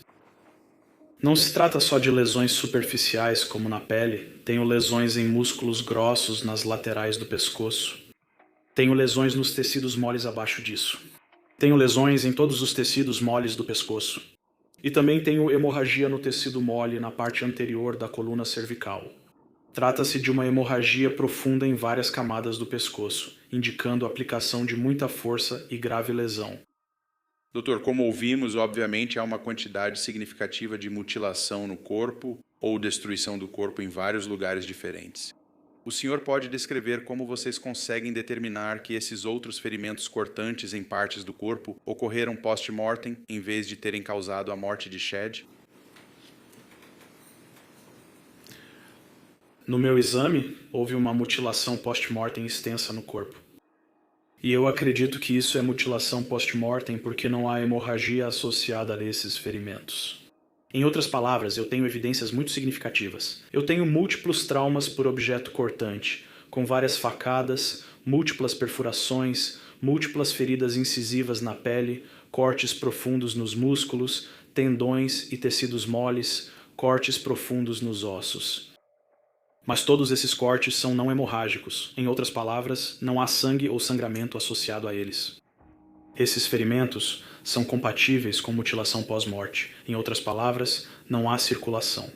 Não se trata só de lesões superficiais, como na pele. Tenho lesões em músculos grossos nas laterais do pescoço. Tenho lesões nos tecidos moles abaixo disso. Tenho lesões em todos os tecidos moles do pescoço. E também tenho hemorragia no tecido mole na parte anterior da coluna cervical. Trata-se de uma hemorragia profunda em várias camadas do pescoço, indicando a aplicação de muita força e grave lesão. Doutor, como ouvimos, obviamente há uma quantidade significativa de mutilação no corpo ou destruição do corpo em vários lugares diferentes. O senhor pode descrever como vocês conseguem determinar que esses outros ferimentos cortantes em partes do corpo ocorreram post-mortem em vez de terem causado a morte de Chad? No meu exame, houve uma mutilação post-mortem extensa no corpo. E eu acredito que isso é mutilação post-mortem porque não há hemorragia associada a esses ferimentos. Em outras palavras, eu tenho evidências muito significativas. Eu tenho múltiplos traumas por objeto cortante, com várias facadas, múltiplas perfurações, múltiplas feridas incisivas na pele, cortes profundos nos músculos, tendões e tecidos moles, cortes profundos nos ossos. Mas todos esses cortes são não hemorrágicos. Em outras palavras, não há sangue ou sangramento associado a eles. Esses ferimentos são compatíveis com mutilação pós-morte. Em outras palavras, não há circulação.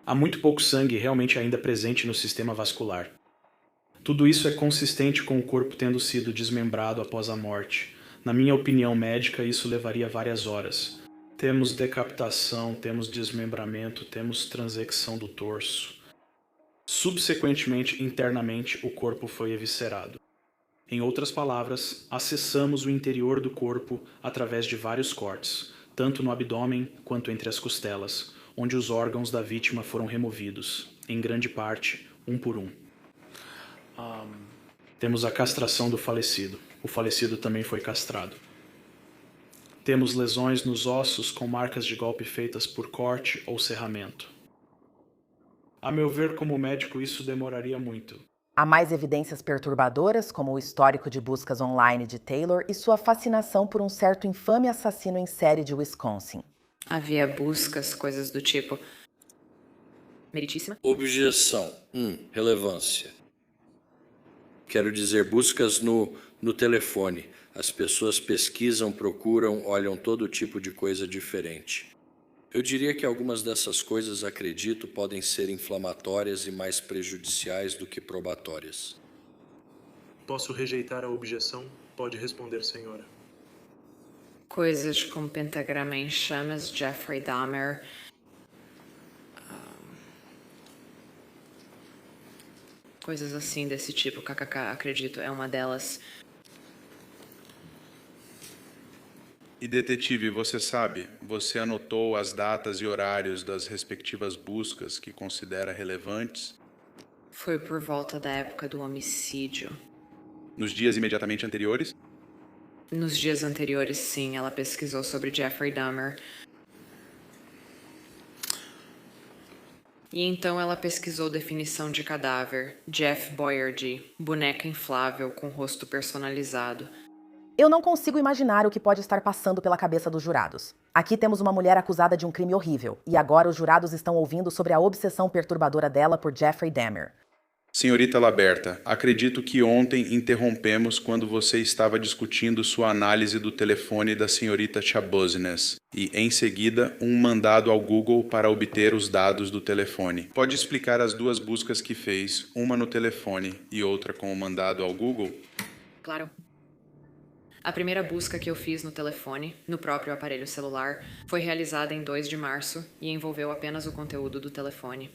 Há muito pouco sangue realmente ainda presente no sistema vascular. Tudo isso é consistente com o corpo tendo sido desmembrado após a morte. Na minha opinião médica, isso levaria várias horas. Temos decapitação, temos desmembramento, temos transecção do torso. Subsequentemente, internamente, o corpo foi eviscerado. Em outras palavras, acessamos o interior do corpo através de vários cortes, tanto no abdômen quanto entre as costelas, onde os órgãos da vítima foram removidos, em grande parte, um por um. Temos a castração do falecido. O falecido também foi castrado. Temos lesões nos ossos com marcas de golpe feitas por corte ou serramento. A meu ver, como médico, isso demoraria muito. Há mais evidências perturbadoras, como o histórico de buscas online de Taylor e sua fascinação por um certo infame assassino em série de Wisconsin. Havia buscas, coisas do tipo. Meritíssima. Objeção. Relevância. Quero dizer, buscas no telefone. As pessoas pesquisam, procuram, olham todo tipo de coisa diferente. Eu diria que algumas dessas coisas, acredito, podem ser inflamatórias e mais prejudiciais do que probatórias. Posso rejeitar a objeção? Pode responder, senhora. Coisas como pentagrama em chamas, Jeffrey Dahmer. Coisas assim desse tipo, kkk, acredito, é uma delas. E detetive, você sabe, você anotou as datas e horários das respectivas buscas que considera relevantes? Foi por volta da época do homicídio. Nos dias imediatamente anteriores? Nos dias anteriores, sim, ela pesquisou sobre Jeffrey Dahmer. E então ela pesquisou definição de cadáver, Jeff Boyardee, boneca inflável com rosto personalizado. Eu não consigo imaginar o que pode estar passando pela cabeça dos jurados. Aqui temos uma mulher acusada de um crime horrível, e agora os jurados estão ouvindo sobre a obsessão perturbadora dela por Jeffrey Dahmer. Senhorita Laberta, acredito que ontem interrompemos quando você estava discutindo sua análise do telefone da senhorita Chabosnes e, em seguida, um mandado ao Google para obter os dados do telefone. Pode explicar as duas buscas que fez, uma no telefone e outra com o mandado ao Google? Claro. A primeira busca que eu fiz no telefone, no próprio aparelho celular, foi realizada em 2 de março e envolveu apenas o conteúdo do telefone.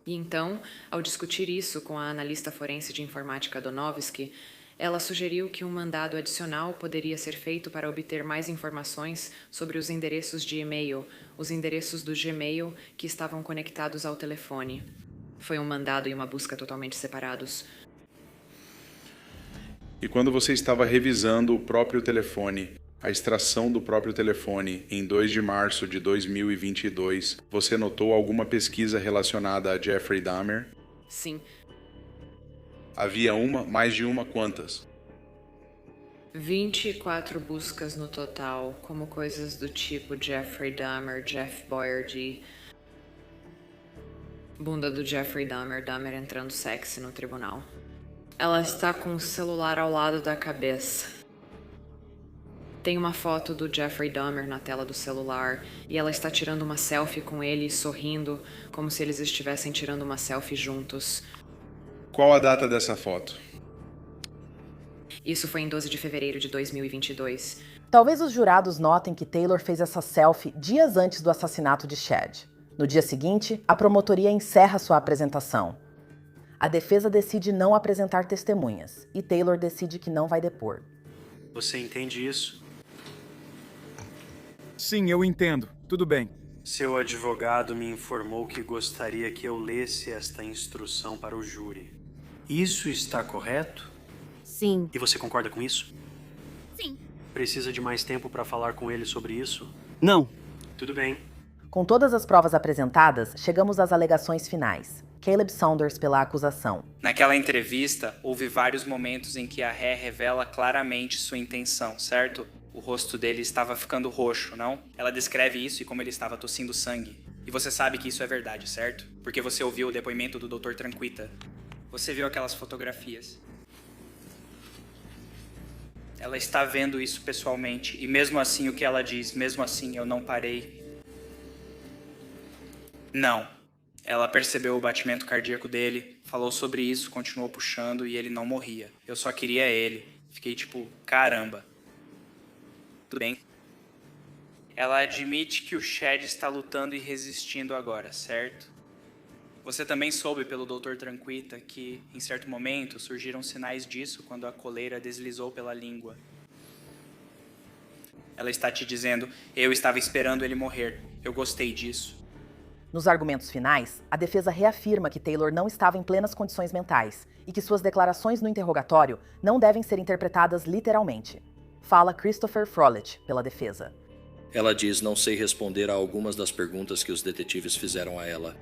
E então, ao discutir isso com a analista forense de informática Donovsky, ela sugeriu que um mandado adicional poderia ser feito para obter mais informações sobre os endereços de e-mail, os endereços do Gmail que estavam conectados ao telefone. Foi um mandado e uma busca totalmente separados. E quando você estava revisando o próprio telefone, a extração do próprio telefone, em 2 de março de 2022, você notou alguma pesquisa relacionada a Jeffrey Dahmer? Sim. Havia uma, mais de uma, quantas? 24 buscas no total, como coisas do tipo Jeffrey Dahmer, Jeff Boyardee, bunda do Jeffrey Dahmer, Dahmer entrando sexy no tribunal. Ela está com o celular ao lado da cabeça. Tem uma foto do Jeffrey Dahmer na tela do celular e ela está tirando uma selfie com ele, sorrindo, como se eles estivessem tirando uma selfie juntos. Qual a data dessa foto? Isso foi em 12 de fevereiro de 2022. Talvez os jurados notem que Taylor fez essa selfie dias antes do assassinato de Chad. No dia seguinte, a promotoria encerra sua apresentação. A defesa decide não apresentar testemunhas e Taylor decide que não vai depor. Você entende isso? Sim, eu entendo. Tudo bem. Seu advogado me informou que gostaria que eu lesse esta instrução para o júri. Isso está correto? Sim. E você concorda com isso? Sim. Precisa de mais tempo para falar com ele sobre isso? Não. Tudo bem. Com todas as provas apresentadas, chegamos às alegações finais. Caleb Saunders pela acusação. Naquela entrevista, houve vários momentos em que a ré revela claramente sua intenção, certo? O rosto dele estava ficando roxo, não? Ela descreve isso e como ele estava tossindo sangue. E você sabe que isso é verdade, certo? Porque você ouviu o depoimento do Dr. Tranquita. Você viu aquelas fotografias. Ela está vendo isso pessoalmente. E mesmo assim, o que ela diz, mesmo assim, eu não parei. Não. Ela percebeu o batimento cardíaco dele, falou sobre isso, continuou puxando e ele não morria. Eu só queria ele. Fiquei tipo, caramba. Tudo bem. Ela admite que o Chad está lutando e resistindo agora, certo? Você também soube pelo Dr. Tranquita que, em certo momento, surgiram sinais disso quando a coleira deslizou pela língua. Ela está te dizendo, eu estava esperando ele morrer. Eu gostei disso. Nos argumentos finais, a defesa reafirma que Taylor não estava em plenas condições mentais e que suas declarações no interrogatório não devem ser interpretadas literalmente. Fala Christopher Frolic, pela defesa. Ela diz não sei responder a algumas das perguntas que os detetives fizeram a ela.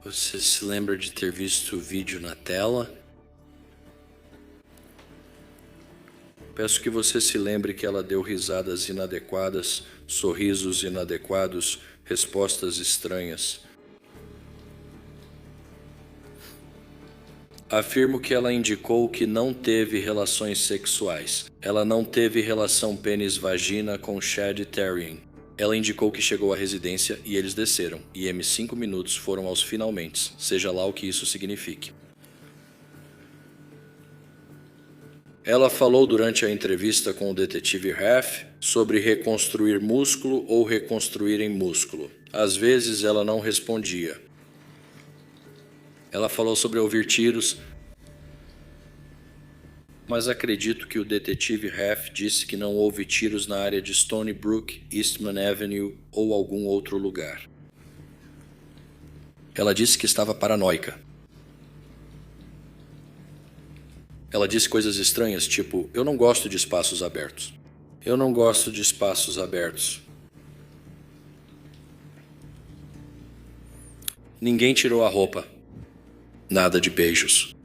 Você se lembra de ter visto o vídeo na tela? Peço que você se lembre que ela deu risadas inadequadas, sorrisos inadequados, respostas estranhas. Afirmo que ela indicou que não teve relações sexuais. Ela não teve relação pênis-vagina com Chad Terrien. Ela indicou que chegou à residência e eles desceram, e M5 minutos foram aos finalmente, seja lá o que isso signifique. Ela falou durante a entrevista com o detetive Raff sobre reconstruir músculo ou reconstruir em músculo. Às vezes ela não respondia. Ela falou sobre ouvir tiros, mas acredito que o detetive Raff disse que não houve tiros na área de Stony Brook, Eastman Avenue ou algum outro lugar. Ela disse que estava paranoica. Ela disse coisas estranhas, tipo, eu não gosto de espaços abertos. Eu não gosto de espaços abertos. Ninguém tirou a roupa. Nada de beijos.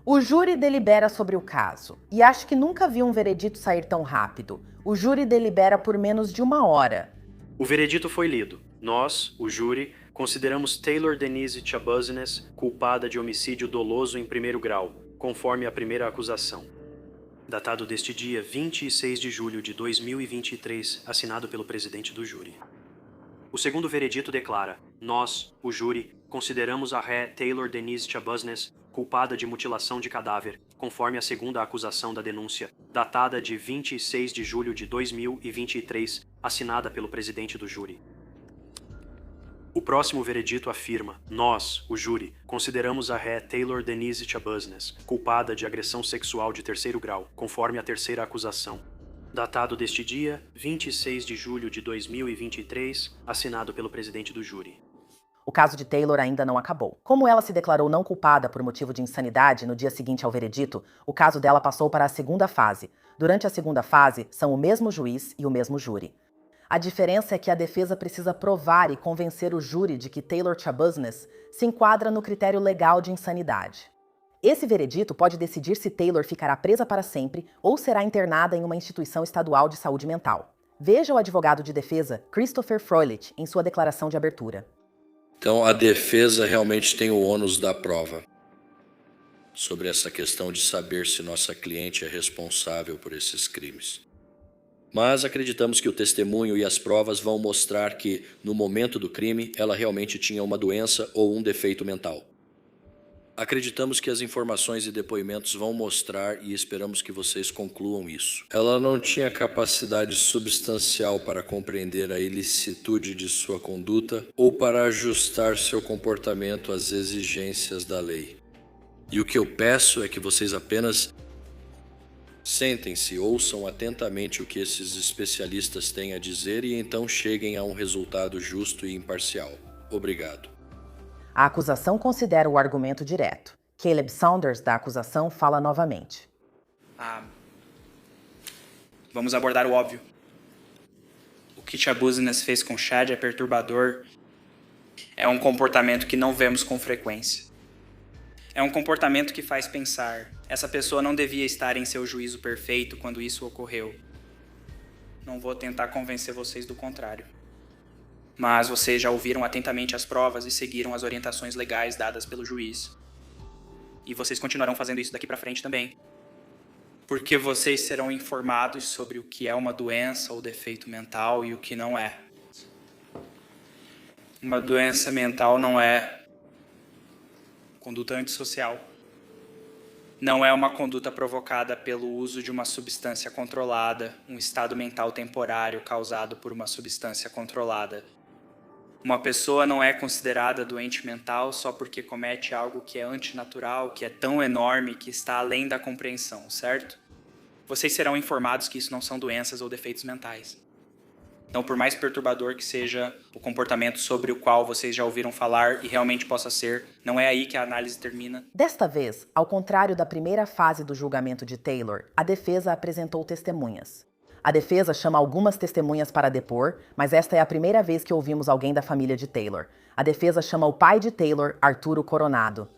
O júri delibera sobre o caso, e acho que nunca vi um veredito sair tão rápido. O júri delibera por menos de 1 hora. O veredito foi lido. Nós, o júri, consideramos Taylor Denise Chabuznes culpada de homicídio doloso em 1º grau, conforme a primeira acusação. Datado deste dia 26 de julho de 2023, assinado pelo presidente do júri. O segundo veredito declara: nós, o júri, consideramos a ré Taylor Denise Chabuznes culpada de mutilação de cadáver, conforme a segunda acusação da denúncia, datada de 26 de julho de 2023, assinada pelo presidente do júri. O próximo veredito afirma: nós, o júri, consideramos a ré Taylor Denise Chabuznes culpada de agressão sexual de 3º grau, conforme a terceira acusação. Datado deste dia, 26 de julho de 2023, assinado pelo presidente do júri. O caso de Taylor ainda não acabou. Como ela se declarou não culpada por motivo de insanidade no dia seguinte ao veredito, o caso dela passou para a segunda fase. Durante a segunda fase, são o mesmo juiz e o mesmo júri. A diferença é que a defesa precisa provar e convencer o júri de que Taylor Chabuznes se enquadra no critério legal de insanidade. Esse veredito pode decidir se Taylor ficará presa para sempre ou será internada em uma instituição estadual de saúde mental. Veja o advogado de defesa, Christopher Froelich, em sua declaração de abertura. Então, a defesa realmente tem o ônus da prova sobre essa questão de saber se nossa cliente é responsável por esses crimes. Mas acreditamos que o testemunho e as provas vão mostrar que, no momento do crime, ela realmente tinha uma doença ou um defeito mental. Acreditamos que as informações e depoimentos vão mostrar e esperamos que vocês concluam isso. Ela não tinha capacidade substancial para compreender a ilicitude de sua conduta ou para ajustar seu comportamento às exigências da lei. E o que eu peço é que vocês apenas sentem-se, ouçam atentamente o que esses especialistas têm a dizer e então cheguem a um resultado justo e imparcial. Obrigado. A acusação considera o argumento direto. Caleb Saunders, da acusação, fala novamente. Vamos abordar o óbvio. O que Chabuznes fez com Chad é perturbador. É um comportamento que não vemos com frequência. É um comportamento que faz pensar: essa pessoa não devia estar em seu juízo perfeito quando isso ocorreu. Não vou tentar convencer vocês do contrário. Mas vocês já ouviram atentamente as provas e seguiram as orientações legais dadas pelo juiz. E vocês continuarão fazendo isso daqui pra frente também. Porque vocês serão informados sobre o que é uma doença ou defeito mental e o que não é. Uma doença mental não é conduta antissocial. Não é uma conduta provocada pelo uso de uma substância controlada, um estado mental temporário causado por uma substância controlada. Uma pessoa não é considerada doente mental só porque comete algo que é antinatural, que é tão enorme que está além da compreensão, certo? Vocês serão informados que isso não são doenças ou defeitos mentais. Então, por mais perturbador que seja o comportamento sobre o qual vocês já ouviram falar e realmente possa ser, não é aí que a análise termina. Desta vez, ao contrário da primeira fase do julgamento de Taylor, a defesa apresentou testemunhas. A defesa chama algumas testemunhas para depor, mas esta é a primeira vez que ouvimos alguém da família de Taylor. A defesa chama o pai de Taylor, Arturo Coronado.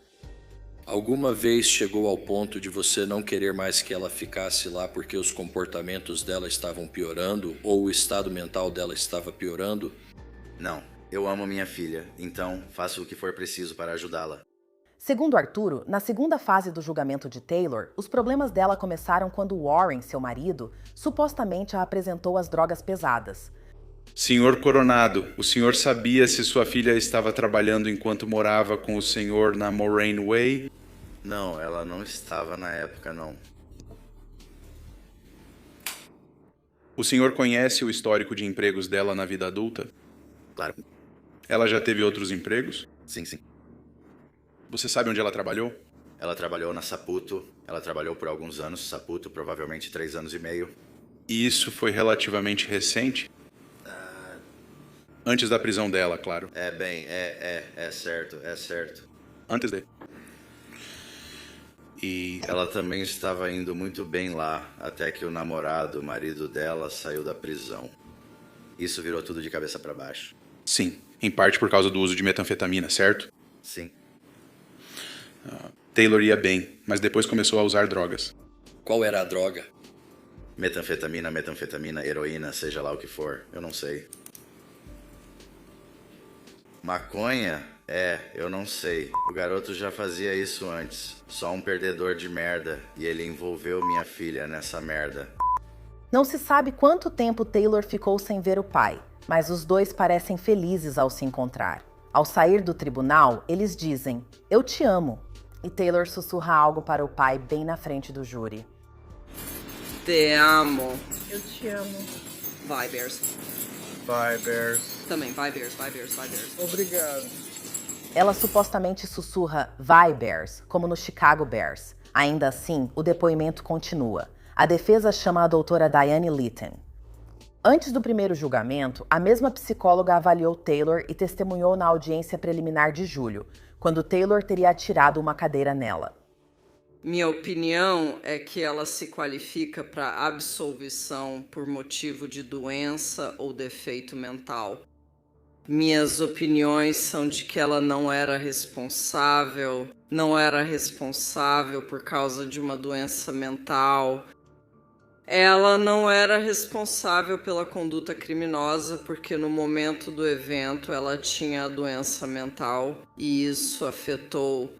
Alguma vez chegou ao ponto de você não querer mais que ela ficasse lá porque os comportamentos dela estavam piorando ou o estado mental dela estava piorando? Não. Eu amo minha filha, então faço o que for preciso para ajudá-la. Segundo Arturo, na segunda fase do julgamento de Taylor, os problemas dela começaram quando Warren, seu marido, supostamente a apresentou as drogas pesadas. Senhor Coronado, o senhor sabia se sua filha estava trabalhando enquanto morava com o senhor na Moraine Way? Não, ela não estava na época, não. O senhor conhece o histórico de empregos dela na vida adulta? Claro. Ela já teve outros empregos? Sim, sim. Você sabe onde ela trabalhou? Ela trabalhou na Saputo. Ela trabalhou por alguns anos, Saputo, provavelmente 3 anos e meio. E isso foi relativamente recente? Antes da prisão dela, claro. É certo. Antes de... E ela também estava indo muito bem lá, até que o namorado, o marido dela, saiu da prisão. Isso virou tudo de cabeça para baixo. Sim, em parte por causa do uso de metanfetamina, certo? Sim. Taylor ia bem, mas depois começou a usar drogas. Qual era a droga? Metanfetamina, heroína, seja lá o que for, eu não sei. Maconha? Eu não sei. O garoto já fazia isso antes. Só um perdedor de merda. E ele envolveu minha filha nessa merda. Não se sabe quanto tempo Taylor ficou sem ver o pai, mas os dois parecem felizes ao se encontrar. Ao sair do tribunal, eles dizem, "Eu te amo." E Taylor sussurra algo para o pai bem na frente do júri. Te amo. Eu te amo. Vai, Bears. Vai, Bears. Também, vai, Bears, vai, Bears, vai, Bears. Obrigado. Ela supostamente sussurra "Vai, Bears", como no Chicago Bears. Ainda assim, o depoimento continua. A defesa chama a doutora Diane Litton. Antes do primeiro julgamento, a mesma psicóloga avaliou Taylor e testemunhou na audiência preliminar de julho, quando Taylor teria atirado uma cadeira nela. Minha opinião é que ela se qualifica para absolvição por motivo de doença ou defeito mental. Minhas opiniões são de que ela não era responsável por causa de uma doença mental. Ela não era responsável pela conduta criminosa porque no momento do evento ela tinha a doença mental e isso afetou.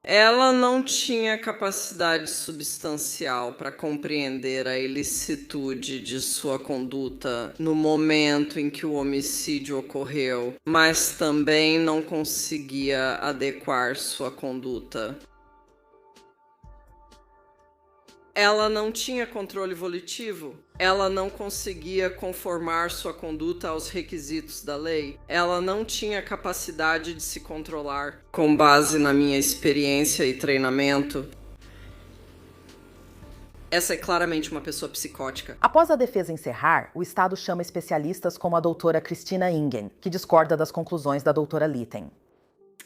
Ela não tinha capacidade substancial para compreender a ilicitude de sua conduta no momento em que o homicídio ocorreu, mas também não conseguia adequar sua conduta. Ela não tinha controle volitivo. Ela não conseguia conformar sua conduta aos requisitos da lei. Ela não tinha capacidade de se controlar. Com base na minha experiência e treinamento, essa é claramente uma pessoa psicótica. Após a defesa encerrar, o Estado chama especialistas como a doutora Christina Ingen, que discorda das conclusões da doutora Litton.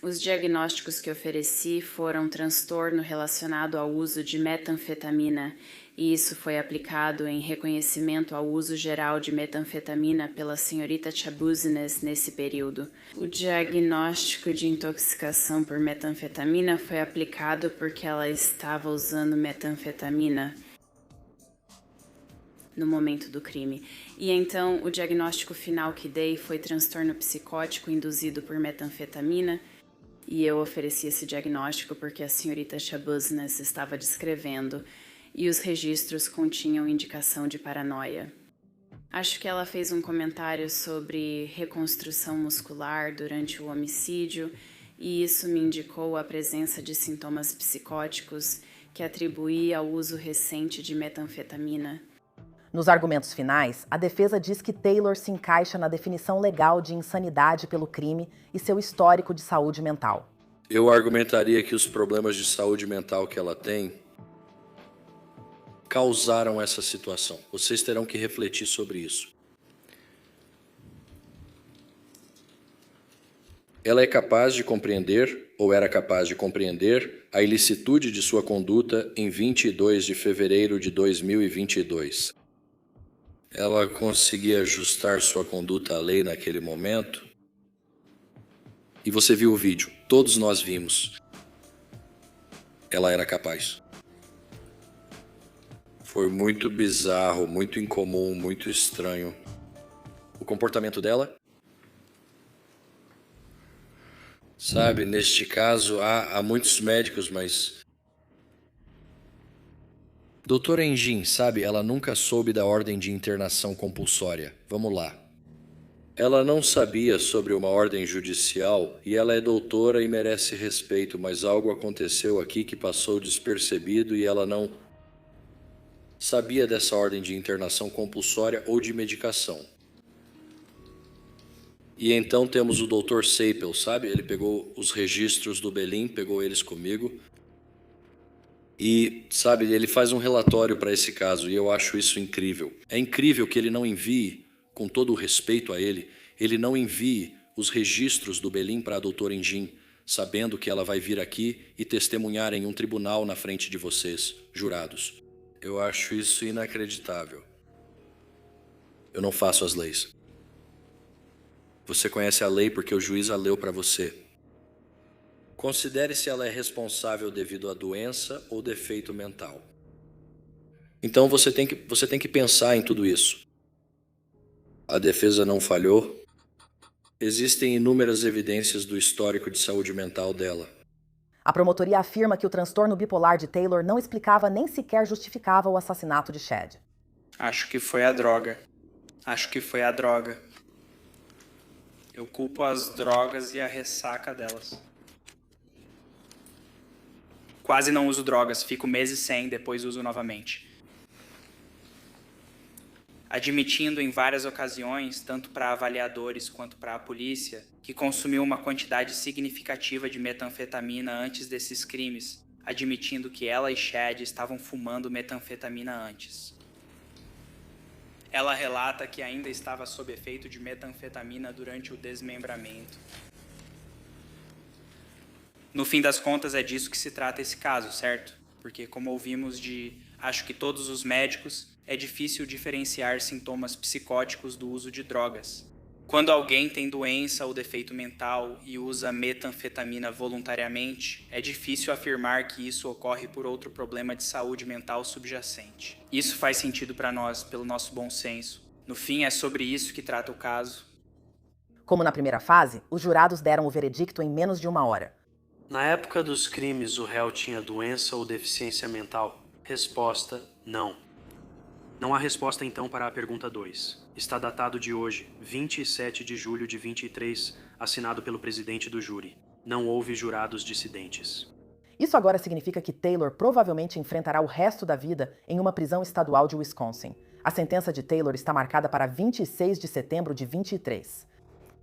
Os diagnósticos que ofereci foram transtorno relacionado ao uso de metanfetamina, e isso foi aplicado em reconhecimento ao uso geral de metanfetamina pela senhorita Chabuznes nesse período. O diagnóstico de intoxicação por metanfetamina foi aplicado porque ela estava usando metanfetamina no momento do crime. E então o diagnóstico final que dei foi transtorno psicótico induzido por metanfetamina. E eu ofereci esse diagnóstico porque a senhorita Chabuznes estava descrevendo e os registros continham indicação de paranoia. Acho que ela fez um comentário sobre reconstrução muscular durante o homicídio e isso me indicou a presença de sintomas psicóticos que atribuí ao uso recente de metanfetamina. Nos argumentos finais, a defesa diz que Taylor se encaixa na definição legal de insanidade pelo crime e seu histórico de saúde mental. Eu argumentaria que os problemas de saúde mental que ela tem causaram essa situação. Vocês terão que refletir sobre isso. Ela é capaz de compreender, ou era capaz de compreender, a ilicitude de sua conduta em 22 de fevereiro de 2022. Ela conseguia ajustar sua conduta à lei naquele momento? E você viu o vídeo. Todos nós vimos. Ela era capaz. Foi muito bizarro, muito incomum, muito estranho. O comportamento dela? Sabe, neste caso, há muitos médicos, mas... Doutora Engin, sabe, ela nunca soube da ordem de internação compulsória. Vamos lá. Ela não sabia sobre uma ordem judicial e ela é doutora e merece respeito, mas algo aconteceu aqui que passou despercebido e ela não sabia dessa ordem de internação compulsória ou de medicação. E então temos o Dr. Seipel, sabe? Ele pegou os registros do Belin, pegou eles comigo. E, sabe, ele faz um relatório para esse caso e eu acho isso incrível. É incrível que ele não envie, com todo o respeito a ele não envie os registros do Belin para a doutora Engin, sabendo que ela vai vir aqui e testemunhar em um tribunal na frente de vocês, jurados. Eu acho isso inacreditável. Eu não faço as leis. Você conhece a lei porque o juiz a leu para você. Considere se ela é responsável devido à doença ou defeito mental. Então você tem que pensar em tudo isso. A defesa não falhou. Existem inúmeras evidências do histórico de saúde mental dela. A promotoria afirma que o transtorno bipolar de Taylor não explicava nem sequer justificava o assassinato de Chad. Acho que foi a droga. Eu culpo as drogas e a ressaca delas. Quase não uso drogas, fico meses sem, depois uso novamente. Admitindo em várias ocasiões, tanto para avaliadores quanto para a polícia, que consumiu uma quantidade significativa de metanfetamina antes desses crimes, admitindo que ela e Chad estavam fumando metanfetamina antes. Ela relata que ainda estava sob efeito de metanfetamina durante o desmembramento. No fim das contas, é disso que se trata esse caso, certo? Porque, como ouvimos de, acho que todos os médicos, é difícil diferenciar sintomas psicóticos do uso de drogas. Quando alguém tem doença ou defeito mental e usa metanfetamina voluntariamente, é difícil afirmar que isso ocorre por outro problema de saúde mental subjacente. Isso faz sentido para nós, pelo nosso bom senso. No fim, é sobre isso que trata o caso. Como na primeira fase, os jurados deram o veredicto em menos de 1 hora. Na época dos crimes, o réu tinha doença ou deficiência mental? Resposta: não. Não há resposta então para a pergunta 2. Está datado de hoje, 27 de julho de 23, assinado pelo presidente do júri. Não houve jurados dissidentes. Isso agora significa que Taylor provavelmente enfrentará o resto da vida em uma prisão estadual de Wisconsin. A sentença de Taylor está marcada para 26 de setembro de 23.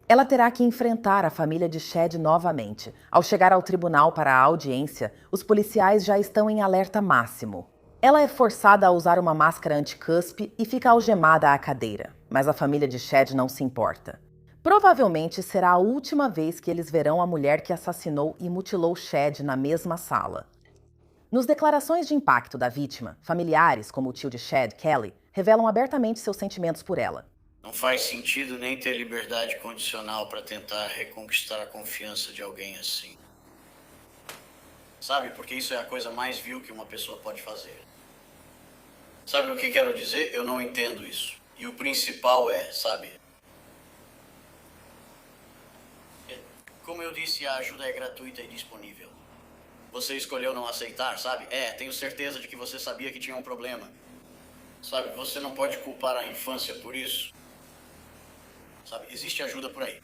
Ela terá que enfrentar a família de Chad novamente. Ao chegar ao tribunal para a audiência, os policiais já estão em alerta máximo. Ela é forçada a usar uma máscara anti-cuspe e fica algemada à cadeira, mas a família de Chad não se importa. Provavelmente será a última vez que eles verão a mulher que assassinou e mutilou Chad na mesma sala. Nos declarações de impacto da vítima, familiares, como o tio de Chad, Kelly, revelam abertamente seus sentimentos por ela. Não faz sentido nem ter liberdade condicional para tentar reconquistar a confiança de alguém assim. Sabe, porque isso é a coisa mais vil que uma pessoa pode fazer. Sabe o que quero dizer? Eu não entendo isso. E o principal é, sabe? Como eu disse, a ajuda é gratuita e disponível. Você escolheu não aceitar, sabe? Tenho certeza de que você sabia que tinha um problema. Sabe, você não pode culpar a infância por isso. Sabe, existe ajuda por aí.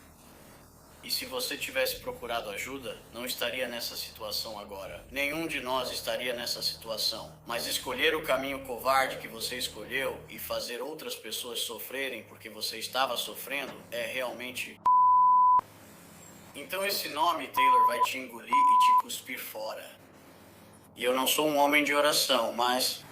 E se você tivesse procurado ajuda, não estaria nessa situação agora. Nenhum de nós estaria nessa situação. Mas escolher o caminho covarde que você escolheu e fazer outras pessoas sofrerem porque você estava sofrendo é realmente... Então esse nome, Taylor, vai te engolir e te cuspir fora. E eu não sou um homem de oração, mas...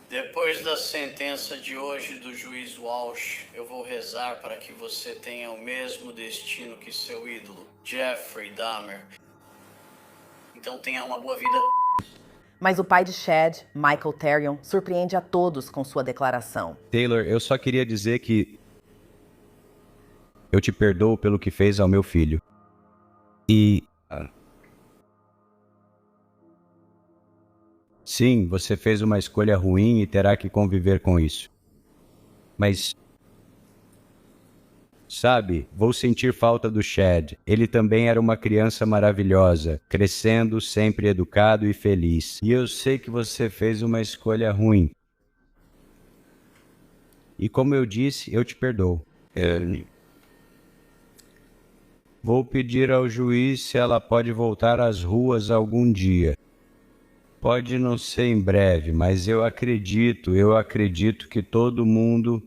Depois da sentença de hoje do juiz Walsh, eu vou rezar para que você tenha o mesmo destino que seu ídolo, Jeffrey Dahmer. Então tenha uma boa vida. Mas o pai de Chad, Michael Therion, surpreende a todos com sua declaração. Taylor, eu só queria dizer que... Eu te perdoo pelo que fez ao meu filho. E... sim, você fez uma escolha ruim e terá que conviver com isso. Mas... sabe, vou sentir falta do Chad. Ele também era uma criança maravilhosa, crescendo, sempre educado e feliz. E eu sei que você fez uma escolha ruim. E como eu disse, eu te perdoo. Vou pedir ao juiz se ela pode voltar às ruas algum dia. Pode não ser em breve, mas eu acredito que todo mundo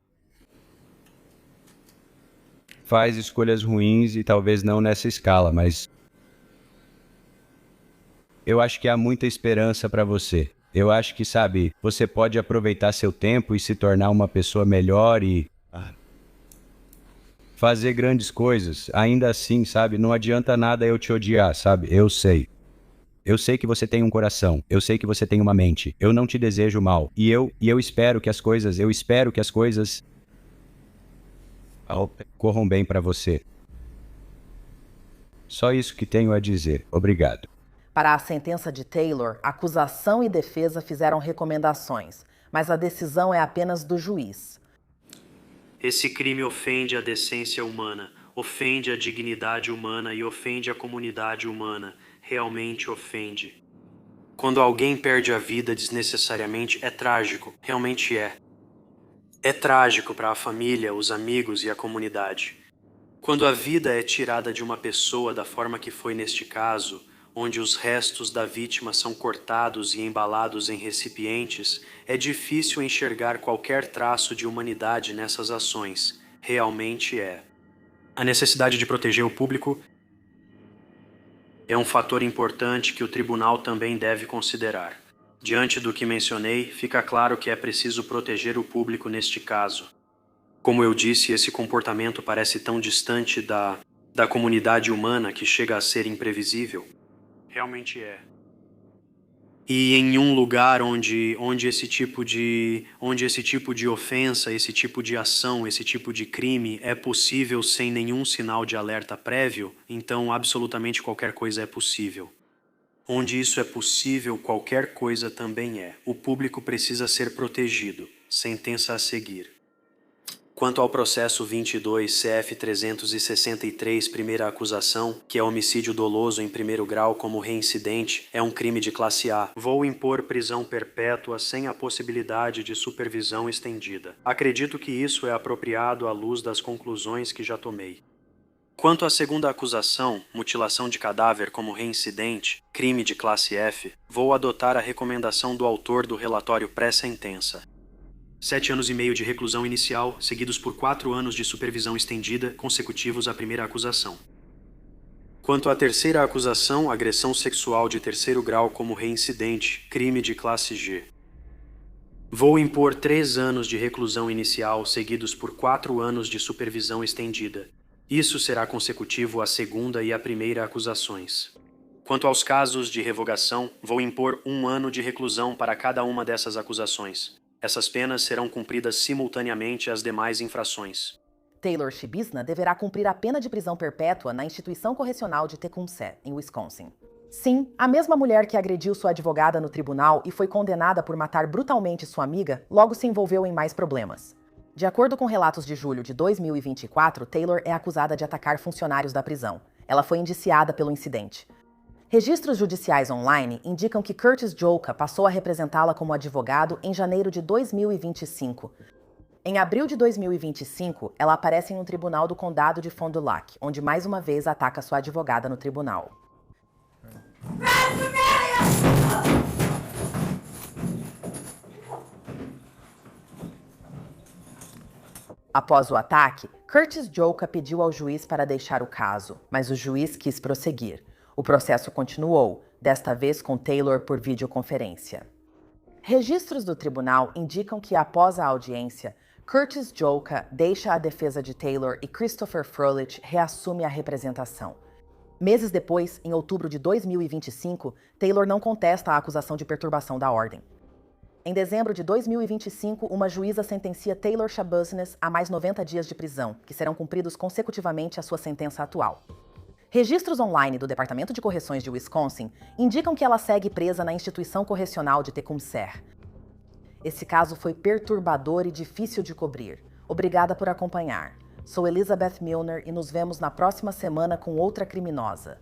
faz escolhas ruins e talvez não nessa escala, mas eu acho que há muita esperança para você. Eu acho que, sabe, você pode aproveitar seu tempo e se tornar uma pessoa melhor e fazer grandes coisas. Ainda assim, sabe, não adianta nada eu te odiar, sabe? Eu sei. Eu sei que você tem um coração. Eu sei que você tem uma mente. Eu não te desejo mal. E eu espero que as coisas corram bem para você. Só isso que tenho a dizer. Obrigado. Para a sentença de Taylor, acusação e defesa fizeram recomendações, mas a decisão é apenas do juiz. Esse crime ofende a decência humana, ofende a dignidade humana e ofende a comunidade humana. Realmente ofende. Quando alguém perde a vida desnecessariamente, é trágico. Realmente é. É trágico para a família, os amigos e a comunidade. Quando a vida é tirada de uma pessoa da forma que foi neste caso, onde os restos da vítima são cortados e embalados em recipientes, é difícil enxergar qualquer traço de humanidade nessas ações. Realmente é. A necessidade de proteger o público é um fator importante que o tribunal também deve considerar. Diante do que mencionei, fica claro que é preciso proteger o público neste caso. Como eu disse, esse comportamento parece tão distante da comunidade humana que chega a ser imprevisível. Realmente é. E em um lugar onde esse tipo de ofensa, esse tipo de ação, esse tipo de crime é possível sem nenhum sinal de alerta prévio, então absolutamente qualquer coisa é possível. Onde isso é possível, qualquer coisa também é. O público precisa ser protegido. Sentença a seguir. Quanto ao processo 22 CF 363, primeira acusação, que é homicídio doloso em primeiro grau como reincidente, é um crime de classe A. Vou impor prisão perpétua sem a possibilidade de supervisão estendida. Acredito que isso é apropriado à luz das conclusões que já tomei. Quanto à segunda acusação, mutilação de cadáver como reincidente, crime de classe F, vou adotar a recomendação do autor do relatório pré-sentença. 7 anos e meio de reclusão inicial, seguidos por 4 anos de supervisão estendida, consecutivos à primeira acusação. Quanto à terceira acusação, agressão sexual de terceiro grau como reincidente, crime de classe G. Vou impor 3 anos de reclusão inicial, seguidos por 4 anos de supervisão estendida. Isso será consecutivo à segunda e à primeira acusações. Quanto aos casos de revogação, vou impor 1 ano de reclusão para cada uma dessas acusações. Essas penas serão cumpridas simultaneamente às demais infrações. Taylor Shibisna deverá cumprir a pena de prisão perpétua na instituição correcional de Tecumseh, em Wisconsin. Sim, a mesma mulher que agrediu sua advogada no tribunal e foi condenada por matar brutalmente sua amiga, logo se envolveu em mais problemas. De acordo com relatos de julho de 2024, Taylor é acusada de atacar funcionários da prisão. Ela foi indiciada pelo incidente. Registros judiciais online indicam que Curtis Joka passou a representá-la como advogado em janeiro de 2025. Em abril de 2025, ela aparece em um tribunal do condado de Fond du Lac, onde mais uma vez ataca sua advogada no tribunal. Após o ataque, Curtis Joka pediu ao juiz para deixar o caso, mas o juiz quis prosseguir. O processo continuou, desta vez com Taylor por videoconferência. Registros do tribunal indicam que, após a audiência, Curtis Joka deixa a defesa de Taylor e Christopher Froelich reassume a representação. Meses depois, em outubro de 2025, Taylor não contesta a acusação de perturbação da ordem. Em dezembro de 2025, uma juíza sentencia Taylor Shabusnes a mais 90 dias de prisão, que serão cumpridos consecutivamente à sua sentença atual. Registros online do Departamento de Correções de Wisconsin indicam que ela segue presa na instituição correcional de Tecumseh. Esse caso foi perturbador e difícil de cobrir. Obrigada por acompanhar. Sou Elizabeth Milner e nos vemos na próxima semana com outra criminosa.